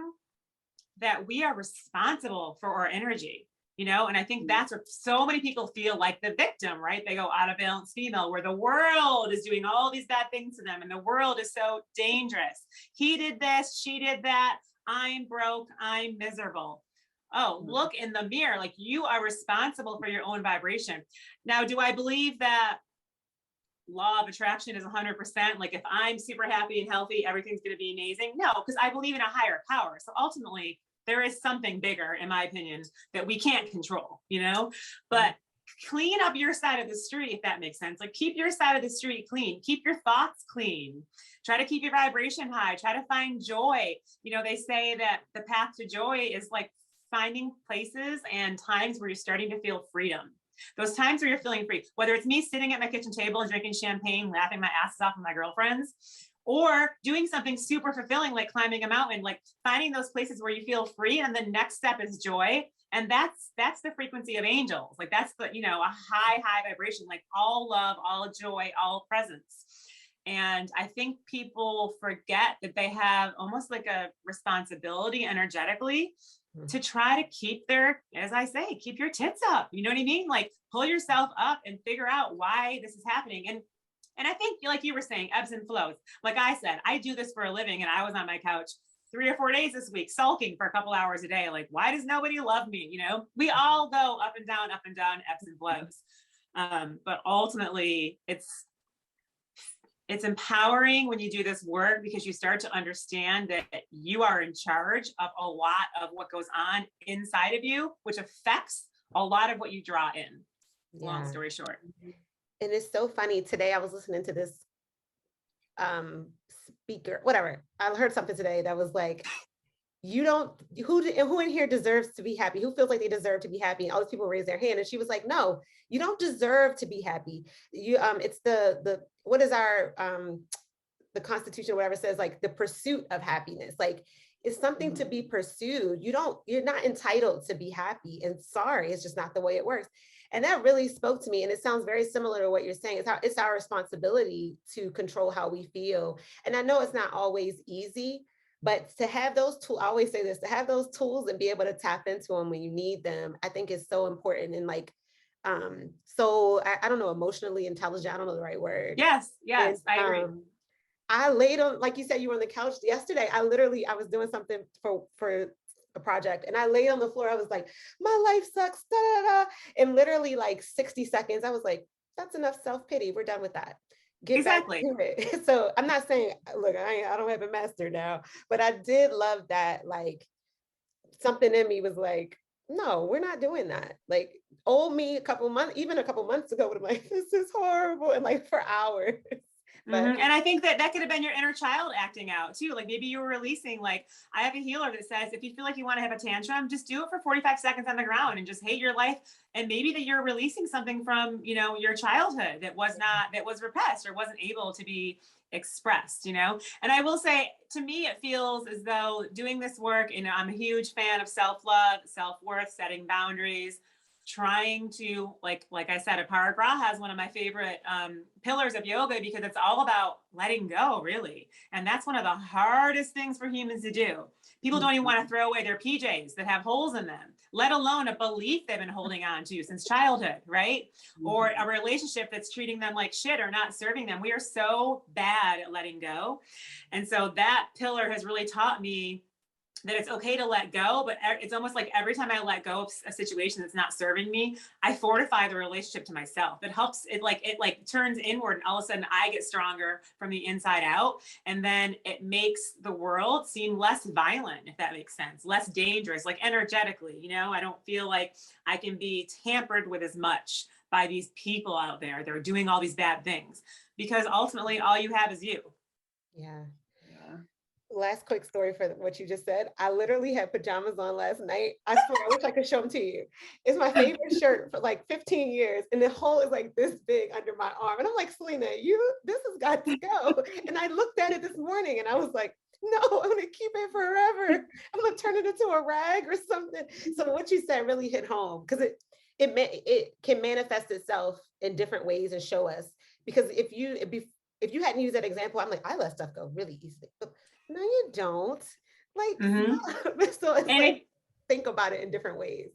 that we are responsible for our energy, and I think that's where so many people feel like the victim, right? They go out of balance female, where the world is doing all these bad things to them. And the world is so dangerous. He did this, she did that. I'm broke, I'm miserable. Oh, look in the mirror. Like, you are responsible for your own vibration. Now, do I believe that law of attraction is 100%. Like if I'm super happy and healthy, everything's going to be amazing. No, because I believe in a higher power. So ultimately, there is something bigger, in my opinion, that we can't control, but clean up your side of the street, if that makes sense. Like keep your side of the street clean, keep your thoughts clean, try to keep your vibration high, try to find joy. They say that the path to joy is like finding places and times where you're starting to feel freedom. Those times where you're feeling free, whether it's me sitting at my kitchen table and drinking champagne, laughing my ass off with my girlfriends, or doing something super fulfilling, like climbing a mountain, like finding those places where you feel free. And the next step is joy. And that's the frequency of angels. Like that's the, a high vibration, like all love, all joy, all presence. And I think people forget that they have almost like a responsibility energetically to try to keep as I say, keep your tits up. You know what I mean? Like pull yourself up and figure out why this is happening. And I think, like you were saying, ebbs and flows. Like I said, I do this for a living, and I was on my couch 3 or 4 days this week, sulking for a couple hours a day. Like, why does nobody love me? We all go up and down, ebbs and flows. But ultimately, it's empowering when you do this work, because you start to understand that you are in charge of a lot of what goes on inside of you, which affects a lot of what you draw in. Yeah. Long story short.
And it's so funny. Today I was listening to this speaker, whatever. I heard something today that was like, who in here deserves to be happy? Who feels like they deserve to be happy? And all these people raised their hand. And she was like, no, you don't deserve to be happy. It's what is our, the Constitution, whatever says, like the pursuit of happiness. Like it's something to be pursued. You're not entitled to be happy, and sorry, it's just not the way it works. And that really spoke to me. And it sounds very similar to what you're saying. It's our responsibility to control how we feel. And I know it's not always easy, but to have those tools, I always say this, to have those tools and be able to tap into them when you need them, I think is so important. And like, so I don't know, emotionally intelligent, I don't know the right word.
Yes, and, I agree.
I laid on, like you said, you were on the couch yesterday. I was doing something for a project, and I laid on the floor. I was like, my life sucks, da, da, da. And literally like 60 seconds, I was like, that's enough self-pity. We're done with that. Get back to it. So I'm not saying, look, I don't have a master now, but I did love that. Like something in me was like, no, we're not doing that. Like old me even a couple months ago would have been like, this is horrible. And like for hours. But,
and I think that could have been your inner child acting out too. Like maybe you were releasing, like I have a healer that says, if you feel like you want to have a tantrum, just do it for 45 seconds on the ground and just hate your life. And maybe that you're releasing something from, your childhood that was repressed or wasn't able to be expressed, And I will say, to me, it feels as though doing this work, I'm a huge fan of self-love, self-worth, setting boundaries, trying to, like I said, Aparigraha is one of my favorite pillars of yoga, because it's all about letting go, really. And that's one of the hardest things for humans to do. People don't even want to throw away their PJs that have holes in them, let alone a belief they've been holding on to since childhood, right? Or a relationship that's treating them like shit or not serving them. We are so bad at letting go. And so that pillar has really taught me that it's okay to let go, but it's almost like every time I let go of a situation that's not serving me, I fortify the relationship to myself. It helps, it turns inward, and all of a sudden I get stronger from the inside out. And then it makes the world seem less violent, if that makes sense, less dangerous, like energetically, I don't feel like I can be tampered with as much by these people out there. They're doing all these bad things, because ultimately all you have is you.
Yeah. Last quick story for what you just said. I literally had pajamas on last night. I swear, I wish I could show them to you. It's my favorite shirt for like 15 years. And the hole is like this big under my arm. And I'm like, Selena, this has got to go. And I looked at it this morning and I was like, no, I'm going to keep it forever. I'm going to turn it into a rag or something. So what you said really hit home, because it can manifest itself in different ways and show us. Because if you hadn't used that example, I'm like, I let stuff go really easily. But no, you don't. Like, so it's like, think about it in different ways.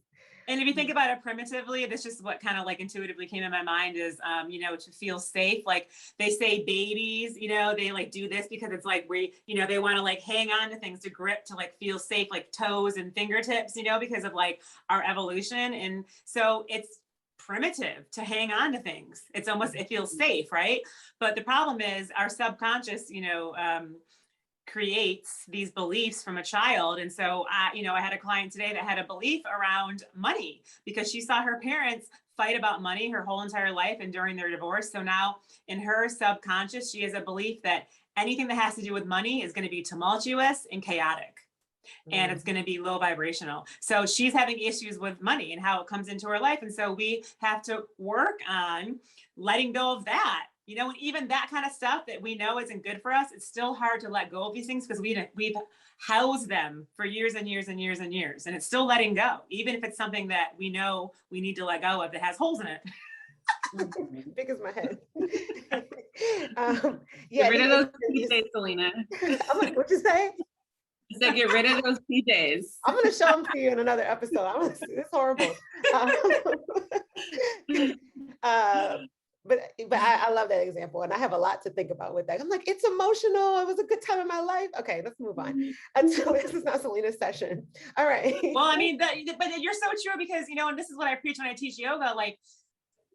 And if you think about it primitively, that's just what kind of like intuitively came in my mind is, to feel safe. Like they say babies, they like do this because it's like they want to like hang on to things to grip, to like feel safe, like toes and fingertips, because of like our evolution. And so it's primitive to hang on to things. It's almost, it feels safe, right? But the problem is our subconscious, creates these beliefs from a child. And so I had a client today that had a belief around money because she saw her parents fight about money her whole entire life and during their divorce. So now in her subconscious, she has a belief that anything that has to do with money is going to be tumultuous and chaotic. And it's going to be low vibrational. So she's having issues with money and how it comes into her life. And so we have to work on letting go of that. And even that kind of stuff that we know isn't good for us, it's still hard to let go of these things because we've housed them for years and years and years and years. And it's still letting go, even if it's something that we know we need to let go of that has holes in it.
Big as my head.
Get rid of those PJs, Selena.
What'd you say?
I said, get rid of those PJs.
I'm going to show them to you in another episode. It's horrible. But I love that example. And I have a lot to think about with that. I'm like, it's emotional. It was a good time in my life. Okay, let's move on. Until this is not Selena's session. All right.
Well, I mean, but you're so true because, and this is what I preach when I teach yoga, like,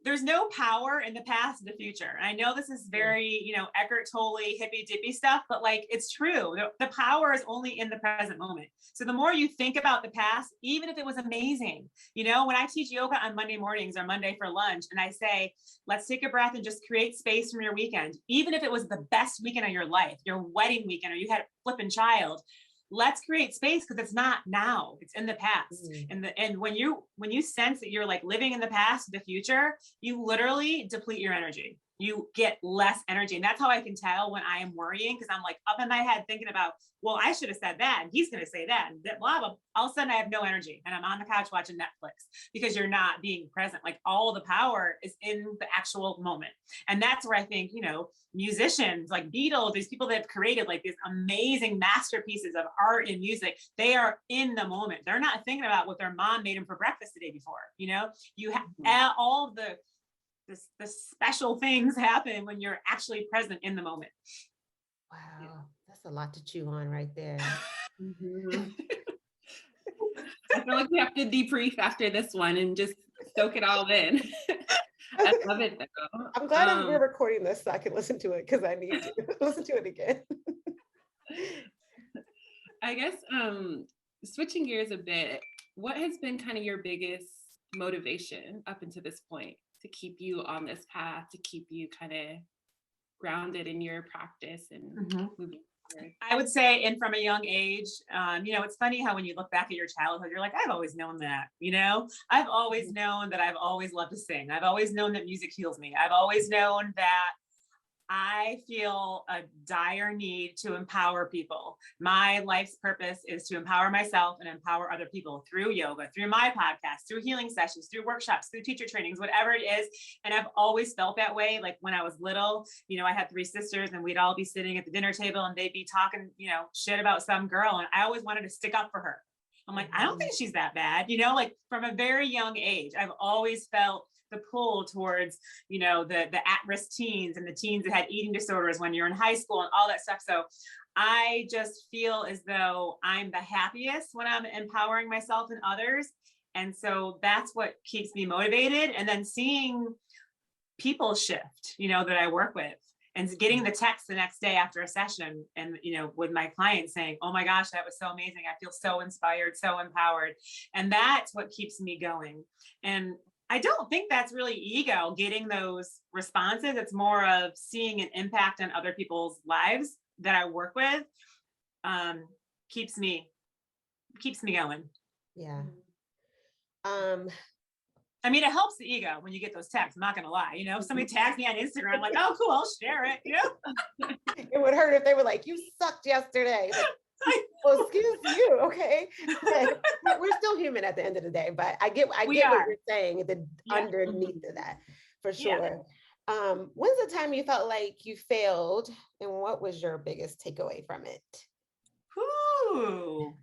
there's no power in the past and the future. And I know this is very, Eckhart Tolle, hippy dippy stuff, but like, it's true. The power is only in the present moment. So the more you think about the past, even if it was amazing, when I teach yoga on Monday mornings or Monday for lunch, and I say, let's take a breath and just create space from your weekend. Even if it was the best weekend of your life, your wedding weekend, or you had a flipping child, let's create space because it's not now, it's in the past. And when you sense that you're like living in the past, the future, you literally deplete your energy. You get less energy. And that's how I can tell when I am worrying, because I'm like up in my head thinking about, well, I should have said that, and he's going to say that, and blah, blah. All of a sudden I have no energy and I'm on the couch watching Netflix because you're not being present. Like all the power is in the actual moment. And that's where I think, musicians like Beatles, these people that have created like these amazing masterpieces of art and music, they are in the moment. They're not thinking about what their mom made them for breakfast the day before. You have all the special things happen when you're actually present in the moment.
Wow, that's a lot to chew on right there.
I feel like we have to debrief after this one and just soak it all in. I love it though.
I'm glad we're recording this so I can listen to it because I need to listen to it again.
I guess switching gears a bit, what has been kind of your biggest motivation up until this point to keep you on this path, to keep you kind of grounded in your practice and moving forward?
I would say, and from a young age, it's funny how when you look back at your childhood, you're like, I've always known that, I've always known that I've always loved to sing. I've always known that music heals me. I've always known that I feel a dire need to empower people. My life's purpose is to empower myself and empower other people through yoga, through my podcast, through healing sessions, through workshops, through teacher trainings, whatever it is. And I've always felt that way. Like when I was little, I had 3 sisters and we'd all be sitting at the dinner table and they'd be talking, shit about some girl. And I always wanted to stick up for her. I'm like, I don't think she's that bad. Like from a very young age, I've always felt the pull towards, the at-risk teens and the teens that had eating disorders when you're in high school and all that stuff. So I just feel as though I'm the happiest when I'm empowering myself and others. And so that's what keeps me motivated. And then seeing people shift, that I work with, and getting the text the next day after a session and, with my clients saying, oh my gosh, that was so amazing. I feel so inspired, so empowered. And that's what keeps me going. And I don't think that's really ego getting those responses. It's more of seeing an impact on other people's lives that I work with. Keeps me going.
Yeah.
I mean, it helps the ego when you get those texts. I'm not going to lie. If somebody tags me on Instagram, I'm like, oh, cool, I'll share it.
It would hurt if they were like, you sucked yesterday. Well, excuse you, okay? But we're still human at the end of the day, but I get what you're saying underneath of that, for sure. Yeah. When's the time you felt like you failed, and what was your biggest takeaway from it?
Ooh.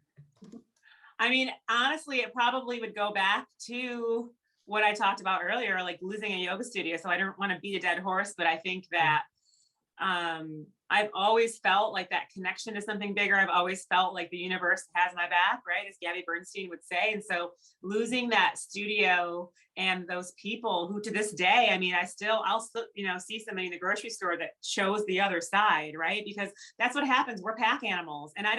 I mean, honestly, it probably would go back to what I talked about earlier, like losing a yoga studio. So I don't want to beat a dead horse, but I think that I've always felt like that connection to something bigger. I've always felt like the universe has my back, right? As Gabby Bernstein would say. And so losing that studio and those people who to this day, I mean, I'll still, see somebody in the grocery store that shows the other side, right? Because that's what happens. We're pack animals. And I'm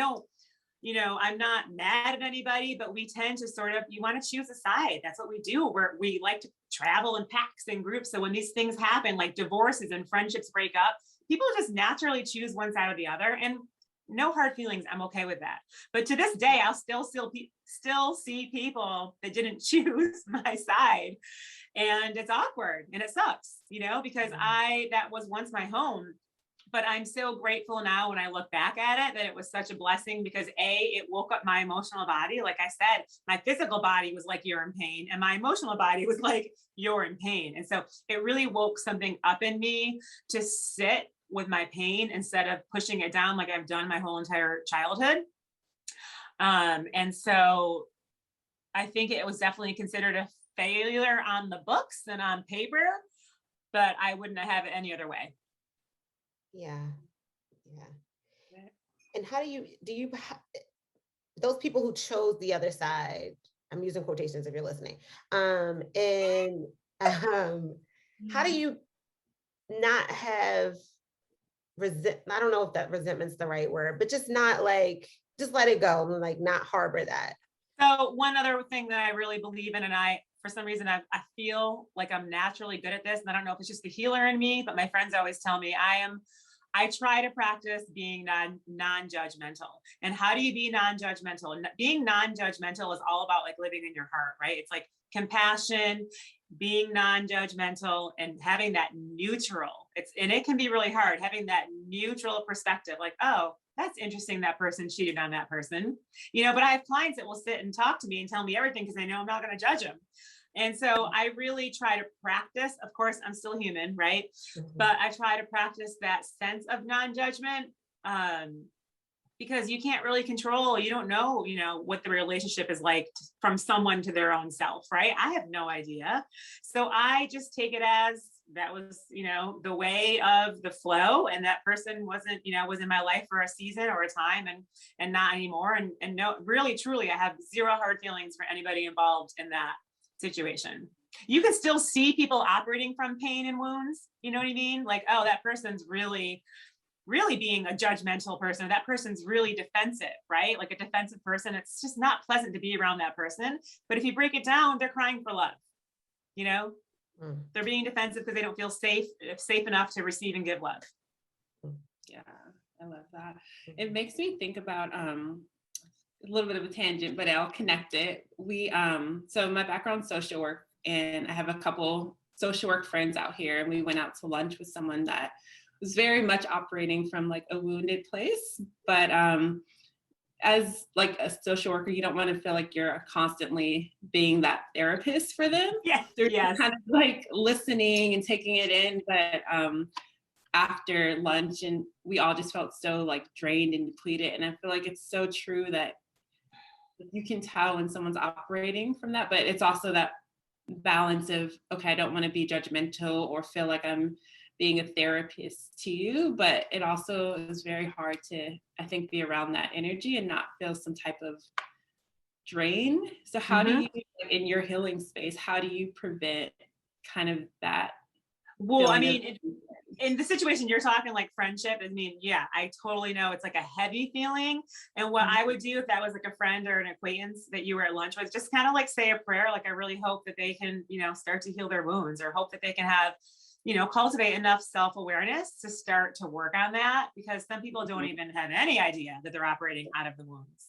not mad at anybody, but we tend to you want to choose a side. That's what we do. We like to travel in packs and groups. So when these things happen, like divorces and friendships break up, people just naturally choose one side or the other, and no hard feelings. I'm okay with that. But to this day, I'll still see people that didn't choose my side, and it's awkward and it sucks, because that was once my home. But I'm so grateful now when I look back at it that it was such a blessing, because it woke up my emotional body. Like I said, my physical body was like, you're in pain. And my emotional body was like, you're in pain. And so it really woke something up in me to sit with my pain instead of pushing it down like I've done my whole entire childhood. And so I think it was definitely considered a failure on the books and on paper, but I wouldn't have it any other way.
Yeah. And how do you those people who chose the other side, I'm using quotations if you're listening, how do you not have I don't know if that resentment's the right word, but just not just let it go and not harbor that.
So one other thing that I really believe in, and for some reason, I feel like I'm naturally good at this, and I don't know if it's just the healer in me, but my friends always tell me I try to practice being non-judgmental. And how do you be non-judgmental? And being non-judgmental is all about living in your heart, right? It's like compassion, being non-judgmental, and having that neutral. And it can be really hard, having that neutral perspective, oh, that's interesting, that person cheated on that person, but I have clients that will sit and talk to me and tell me everything because they know I'm not going to judge them. And so I really try to practice, of course, I'm still human, right? Mm-hmm. But I try to practice that sense of non-judgment, because you can't really control, you don't know, what the relationship is like from someone to their own self, right? I have no idea. So I just take it as that was, the way of the flow, and that person wasn't, was in my life for a season or a time and not anymore. And no, really, truly, I have zero hard feelings for anybody involved in that situation. You can still see people operating from pain and wounds. You know what I mean? Oh, that person's really being a judgmental person. That person's really defensive, right? Like a defensive person. It's just not pleasant to be around that person. But if you break it down, they're crying for love. They're being defensive because they don't feel safe enough to receive and give love.
Yeah, I love that. It makes me think about a little bit of a tangent, but I'll connect it. So my background's social work, and I have a couple social work friends out here, and we went out to lunch with someone that was very much operating from a wounded place. But as a social worker, you don't want to feel like you're constantly being that therapist for them.
Yeah.
They're kind of listening and taking it in. But after lunch, and we all just felt so drained and depleted. And I feel like it's so true that you can tell when someone's operating from that, but it's also that balance of, okay, I don't want to be judgmental or feel like I'm being a therapist to you, but it also is very hard to, I think, be around that energy and not feel some type of drain. So how do you, in your healing space, how do you prevent kind of that?
Well, I mean, in the situation you're talking friendship, I mean, yeah, I totally know it's a heavy feeling. And what I would do if that was a friend or an acquaintance that you were at lunch with, just kind of say a prayer. I really hope that they can, start to heal their wounds, or hope that they can have, cultivate enough self-awareness to start to work on that, because some people don't even have any idea that they're operating out of the wounds,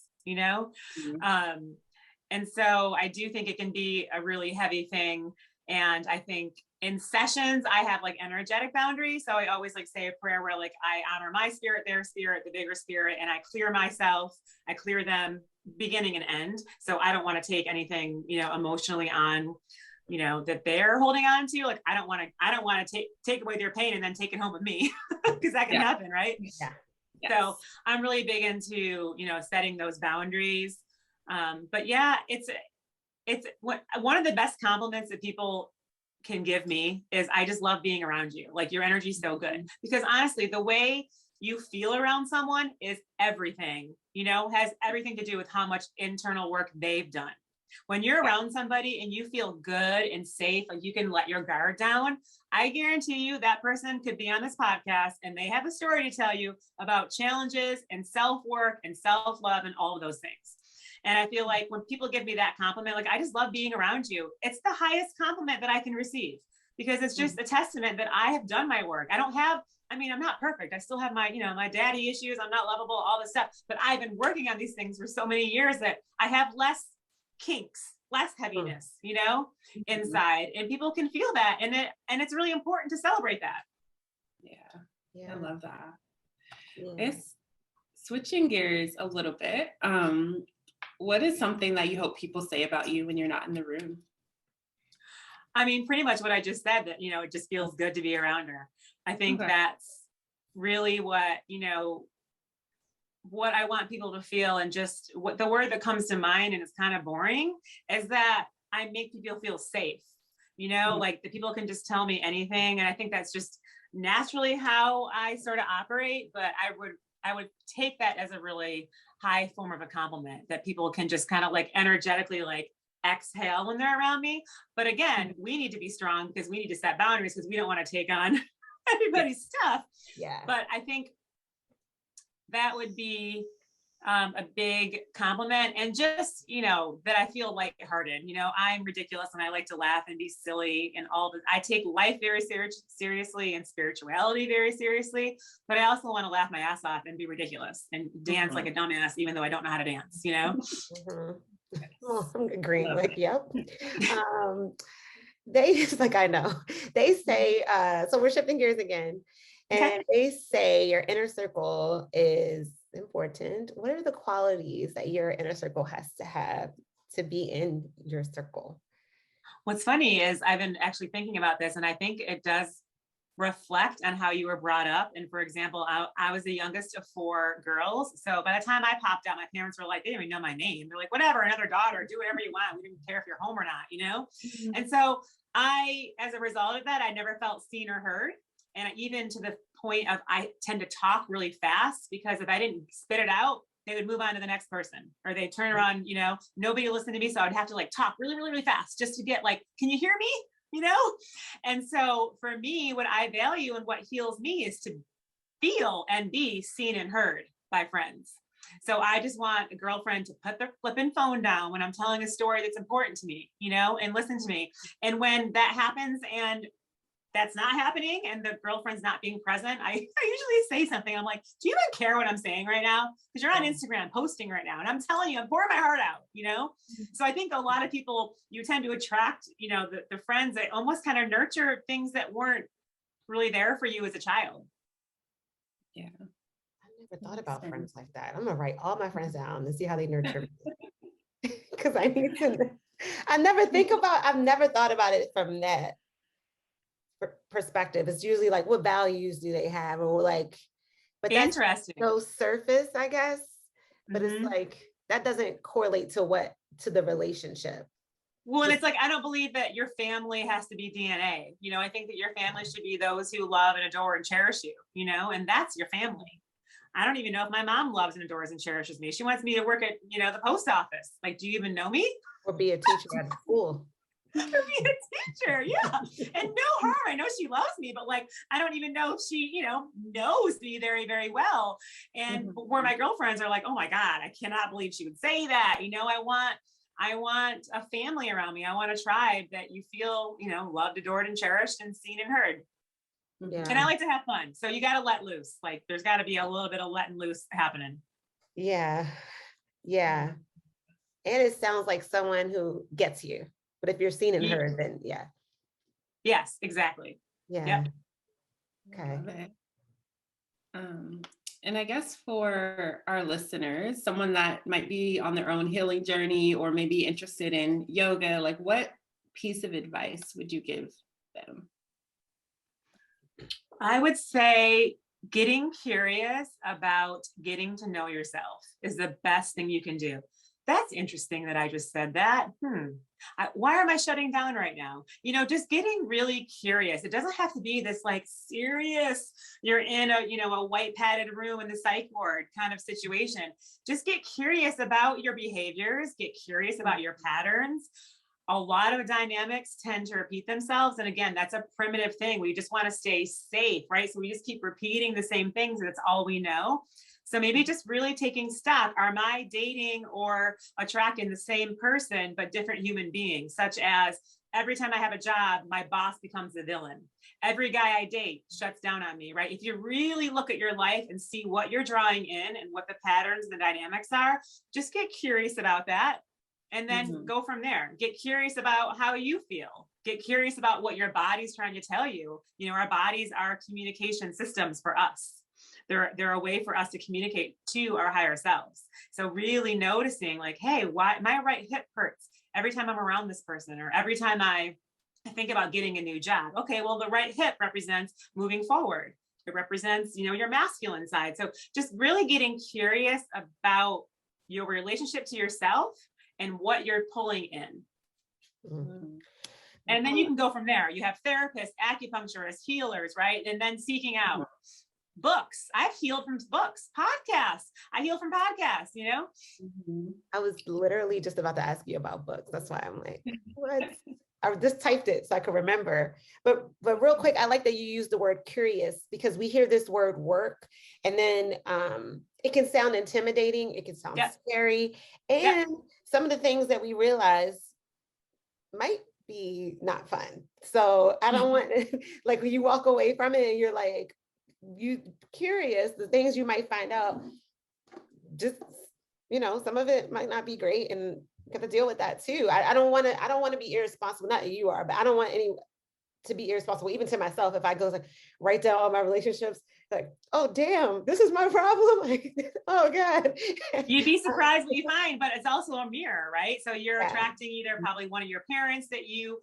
and so I do think it can be a really heavy thing. And I think in sessions, I have energetic boundaries. So I always say a prayer where I honor my spirit, their spirit, the bigger spirit, and I clear myself, I clear them beginning and end. So I don't want to take anything, emotionally on, that they're holding on to. I don't want to take away their pain and then take it home with me, because that can happen, right?
Yeah.
Yes. So I'm really big into, setting those boundaries. But yeah, it's one of the best compliments that people can give me is I just love being around you. Like your energy is so good, because honestly, the way you feel around someone is everything, has everything to do with how much internal work they've done. When you're around somebody and you feel good and safe, like you can let your guard down, I guarantee you that person could be on this podcast and they have a story to tell you about challenges and self-work and self-love and all of those things. And I feel like when people give me that compliment, like, I just love being around you, it's the highest compliment that I can receive, because it's just a testament that I have done my work. I'm not perfect. I still have my, my daddy issues. I'm not lovable, all this stuff, but I've been working on these things for so many years that I have less kinks, less heaviness, inside, and people can feel that. And it's really important to celebrate that.
Yeah. I love that.
Yeah.
It's switching gears a little bit. What is something that you hope people say about you when you're not in the room?
I mean, pretty much what I just said, that, it just feels good to be around her. I think that's really what I want people to feel. And just what the word that comes to mind, and it's kind of boring, is that I make people feel safe, like the people can just tell me anything. And I think that's just naturally how I sort of operate, but I would take that as a really high form of a compliment, that people can just kind of like energetically like exhale when they're around me. But again, we need to be strong because we need to set boundaries, because we don't want to take on everybody's stuff.
Yeah.
But I think that would be a big compliment. And just, that I feel lighthearted. I'm ridiculous and I like to laugh and be silly and all this. I take life very seriously and spirituality very seriously, but I also want to laugh my ass off and be ridiculous and dance like a dumbass, even though I don't know how to dance,
Well, I'm agreeing with you. They like, I know they say, so we're shifting gears again, and they say your inner circle is important. What are the qualities that your inner circle has to have to be in your circle?
What's funny is I've been actually thinking about this, and I think it does reflect on how you were brought up. And for example, I was the youngest of 4 girls. So by the time I popped out, my parents were like, they didn't even know my name. They're like, whatever, another daughter, do whatever you want. We didn't care if you're home or not, And so as a result of that, I never felt seen or heard. And even to the point of, I tend to talk really fast, because if I didn't spit it out, they would move on to the next person, or they turn around, nobody listened to me. So I'd have to like talk really, really, really fast just to get like, can you hear me? And so for me, what I value and what heals me is to feel and be seen and heard by friends. So I just want a girlfriend to put their flipping phone down when I'm telling a story that's important to me, and listen to me. And when that happens and that's not happening and the girlfriend's not being present, I usually say something. I'm like, do you even care what I'm saying right now? Because you're on Instagram posting right now. And I'm telling you, I'm pouring my heart out, So I think a lot of people, you tend to attract, the friends that almost kind of nurture things that weren't really there for you as a child.
Yeah.
I never thought about friends like that. I'm going to write all my friends down and see how they nurture me. Because I need to, I've never thought about it from that perspective. It's usually like, what values do they have, or like, but that's
interesting.
So surface, I guess. But it's like that doesn't correlate to the relationship.
Well, and it's like, I don't believe that your family has to be DNA. I think that your family should be those who love and adore and cherish you. And that's your family. I don't even know if my mom loves and adores and cherishes me. She wants me to work at the post office. Like, do you even know me?
Or be a teacher at school.
Be a teacher, yeah. And no harm. I know she loves me, but like, I don't even know if she, knows me very, very well. And where my girlfriends are like, oh my God, I cannot believe she would say that. I want a family around me. I want a tribe that you feel, loved, adored, and cherished, and seen and heard. Yeah. And I like to have fun. So you got to let loose. Like, there's got to be a little bit of letting loose happening.
Yeah. Yeah. And it sounds like someone who gets you. But if you're seen and heard, then yeah.
Yes, exactly.
Yeah.
Yep.
Okay.
And I guess for our listeners, someone that might be on their own healing journey or maybe interested in yoga, like what piece of advice would you give them?
I would say getting curious about getting to know yourself is the best thing you can do. that's interesting that I just said that. Why am I shutting down right now? Just getting really curious. It doesn't have to be this like serious, you're in a white padded room in the psych ward kind of situation. Just get curious about your behaviors, get curious about your patterns. A lot of dynamics tend to repeat themselves. And again, that's a primitive thing. We just want to stay safe, right? So we just keep repeating the same things, and it's all we know. So maybe just really taking stock, am I dating or attracting the same person, but different human beings, such as every time I have a job, my boss becomes the villain. Every guy I date shuts down on me, right? If you really look at your life and see what you're drawing in and what the patterns and the dynamics are, just get curious about that. And then go from there. Get curious about how you feel. Get curious about what your body's trying to tell you. Our bodies are communication systems for us. They're a way for us to communicate to our higher selves. So really noticing like, hey, why my right hip hurts every time I'm around this person, or every time I think about getting a new job. Okay, well, the right hip represents moving forward. It represents, your masculine side. So just really getting curious about your relationship to yourself and what you're pulling in. And then you can go from there. You have therapists, acupuncturists, healers, right? And then seeking out books. I've healed from books, podcasts. I heal from podcasts,
I was literally just about to ask you about books. That's why I'm like, what? I just typed it so I could remember. But real quick, I like that you use the word curious, because we hear this word work, and then it can sound intimidating. It can sound scary. And some of the things that we realize might be not fun. So I don't want like when you walk away from it and you're like, you curious, the things you might find out, just, some of it might not be great, and you have to deal with that too. I don't want to be irresponsible. Not you are, but I don't want any to be irresponsible, even to myself. If I go like write down all my relationships, like, oh damn, this is my problem. Like, oh God.
You'd be surprised what you find, but it's also a mirror, right? So you're attracting either probably one of your parents that you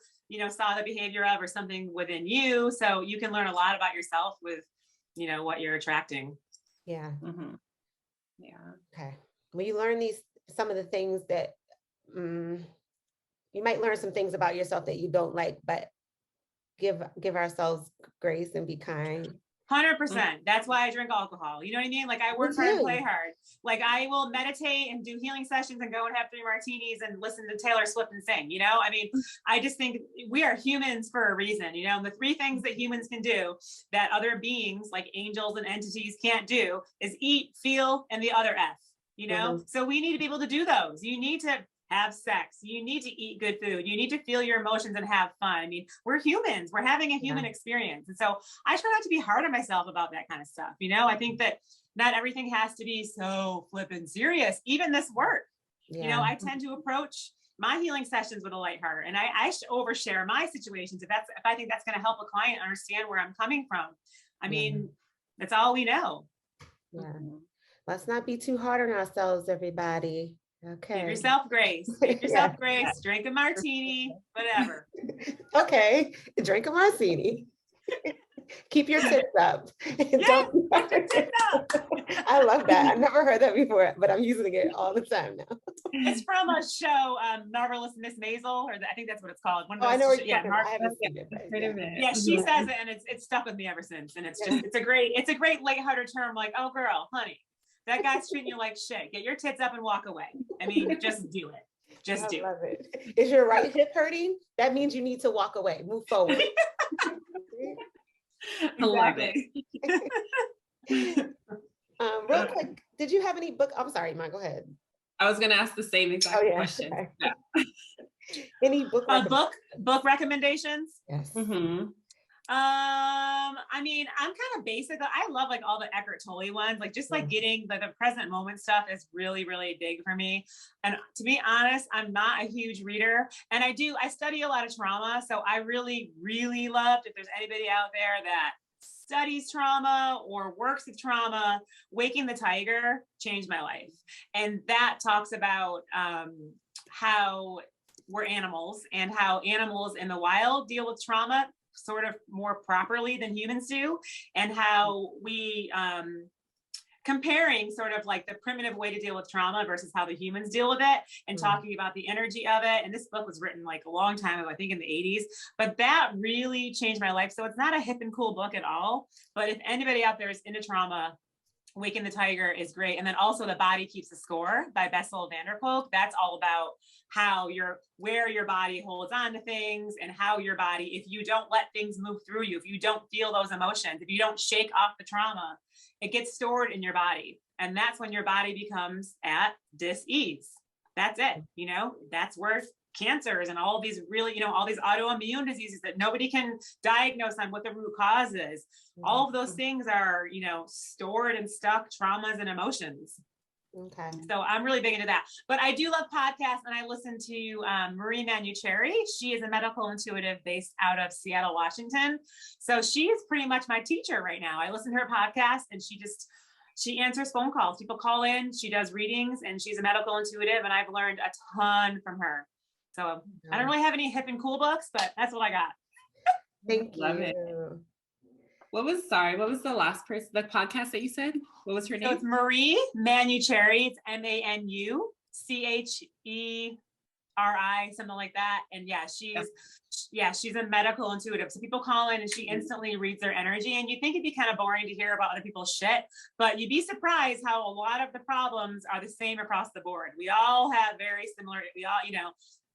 saw the behavior of, or something within you. So you can learn a lot about yourself with, what you're attracting.
Yeah.
Yeah.
Okay. When you learn some of the things that you might learn some things about yourself that you don't like, but give ourselves grace and be kind.
100%. That's why I drink alcohol. You know what I mean? Like I work hard and play hard. Like I will meditate and do healing sessions and go and have 3 martinis and listen to Taylor Swift and sing, I mean, I just think we are humans for a reason, and the 3 things that humans can do that other beings like angels and entities can't do is eat, feel, and the other F, So we need to be able to do those. You need to have sex. You need to eat good food. You need to feel your emotions and have fun. I mean, we're humans. We're having a human experience. And so I try not to be hard on myself about that kind of stuff. I think that not everything has to be so flippin' serious. Even this work, I tend to approach my healing sessions with a light heart, and I overshare my situations if I think that's going to help a client understand where I'm coming from. I mean, that's all we know.
Yeah. Let's not be too hard on ourselves, everybody. Okay.
Give yourself grace. Give yourself grace. Drink a martini, whatever.
Okay. Drink a martini. Keep your tits up.
Yes, keep your tits up.
I love that. I've never heard that before, but I'm using it all the time now.
It's from a show, Marvelous Miss Maisel, or I think that's what it's called. One of those,
I know what you're talking about. I haven't seen it.
Yeah, she says it, and it's stuck with me ever since. And it's a great lighthearted term, like, oh girl, honey, that guy's treating you like shit. Get your tits up and walk away. I mean, just do it. Just do it.
I love it. Is your right hip hurting? That means you need to walk away. Move forward.
I love it.
Real quick, did you have any book? I'm sorry, Ma, go ahead.
I was going to ask the same exact question.
Okay. Yeah. Any book
recommendations?
Yes.
I mean, I'm kind of basic. I love like all the Eckhart Tolle ones, like just like getting the present moment stuff is really, really big for me. And to be honest, I'm not a huge reader, and I study a lot of trauma. So I really, really loved, if there's anybody out there that studies trauma or works with trauma, Waking the Tiger changed my life. And that talks about how we're animals, and how animals in the wild deal with trauma sort of more properly than humans do, and how we comparing sort of like the primitive way to deal with trauma versus how the humans deal with it, and talking about the energy of it. And this book was written like a long time ago, I think in the 80s, but that really changed my life. So it's not a hip and cool book at all, but if anybody out there is into trauma, Waking the Tiger is great. And then also The Body Keeps the Score by Bessel van der Kolk. That's all about where your body holds on to things, and how your body, if you don't let things move through you, if you don't feel those emotions, if you don't shake off the trauma, it gets stored in your body. And that's when your body becomes at dis-ease. That's it. That's where cancers and all these really, all these autoimmune diseases that nobody can diagnose on what the root cause is. All of those things are, stored and stuck traumas and emotions.
Okay.
So I'm really big into that. But I do love podcasts, and I listen to Marie Manuchehri. She is a medical intuitive based out of Seattle, Washington. So she is pretty much my teacher right now. I listen to her podcast, and she answers phone calls. People call in, she does readings, and she's a medical intuitive, and I've learned a ton from her. So I don't really have any hip and cool books, but that's what I got.
Thank you.
Love it. What was the last person, the podcast that you said? What was her name?
So it's Marie Manuchehri. It's Manuchehri, something like that. And she's a medical intuitive. So people call in and she instantly reads their energy. And you think it'd be kind of boring to hear about other people's shit, but you'd be surprised how a lot of the problems are the same across the board. We all have very similar,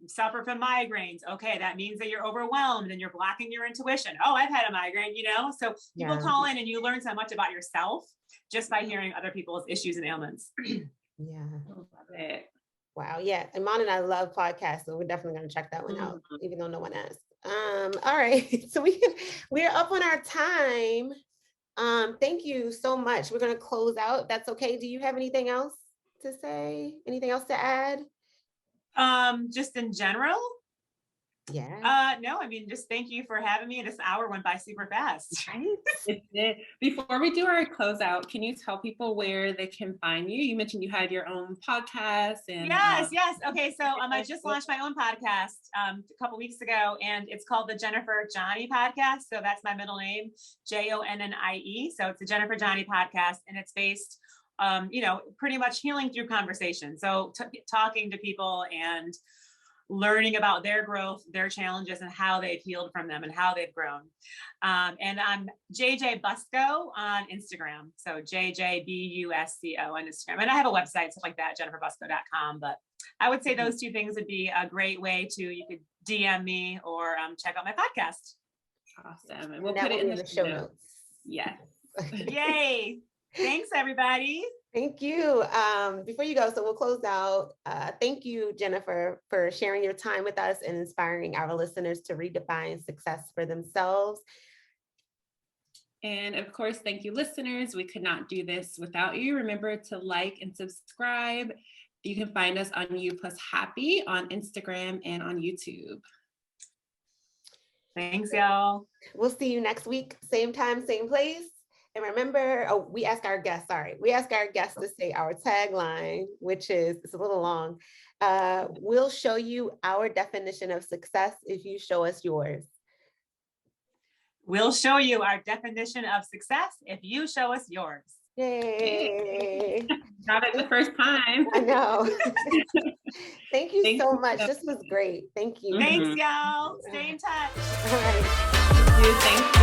suffer from migraines. Okay, that means that you're overwhelmed and you're blocking your intuition. Oh, I've had a migraine, so people call in and you learn so much about yourself just by hearing other people's issues and ailments.
Yeah.
Love it.
Wow. Yeah. Iman and I love podcasts, so we're definitely going to check that one out, even though no one asked. All right. So we're up on our time. Thank you so much. We're going to close out. That's okay. Do you have anything else to say? Anything else to add?
Just in general?
Yeah.
No, just thank you for having me. This hour went by super fast.
Right?
Before we do our closeout, can you tell people where they can find you? You mentioned you had your own podcast. And
Yes. Okay, so I just launched my own podcast a couple weeks ago, and it's called the Jennifer Jonnie Podcast. So that's my middle name, Jonnie. So it's the Jennifer Jonnie Podcast, and it's based pretty much healing through conversation. So talking to people and learning about their growth, their challenges, and how they've healed from them and how they've grown. And I'm JJ Busco on Instagram. So JJBUSCO on Instagram. And I have a website, stuff like that, jenniferbusco.com. But I would say those two things would be a great way you could DM me or check out my podcast.
Awesome. And we'll put it in the show notes. Yes.
Yay. Thanks, everybody.
Thank you. Before you go, so we'll close out. Thank you, Jennifer, for sharing your time with us and inspiring our listeners to redefine success for themselves.
And of course, thank you, listeners. We could not do this without you. Remember to like and subscribe. You can find us on U+Happy on Instagram and on YouTube.
Thanks, y'all.
We'll see you next week. Same time, same place. And remember, we ask our guests to say our tagline, which is, it's a little long. We'll show you our definition of success if you show us yours.
We'll show you our definition of success if you show us yours.
Yay.
Not at the first time.
I know. Thank you so much. This was great. Thank you.
Thanks, y'all. Stay in touch.
All right.
Thank you.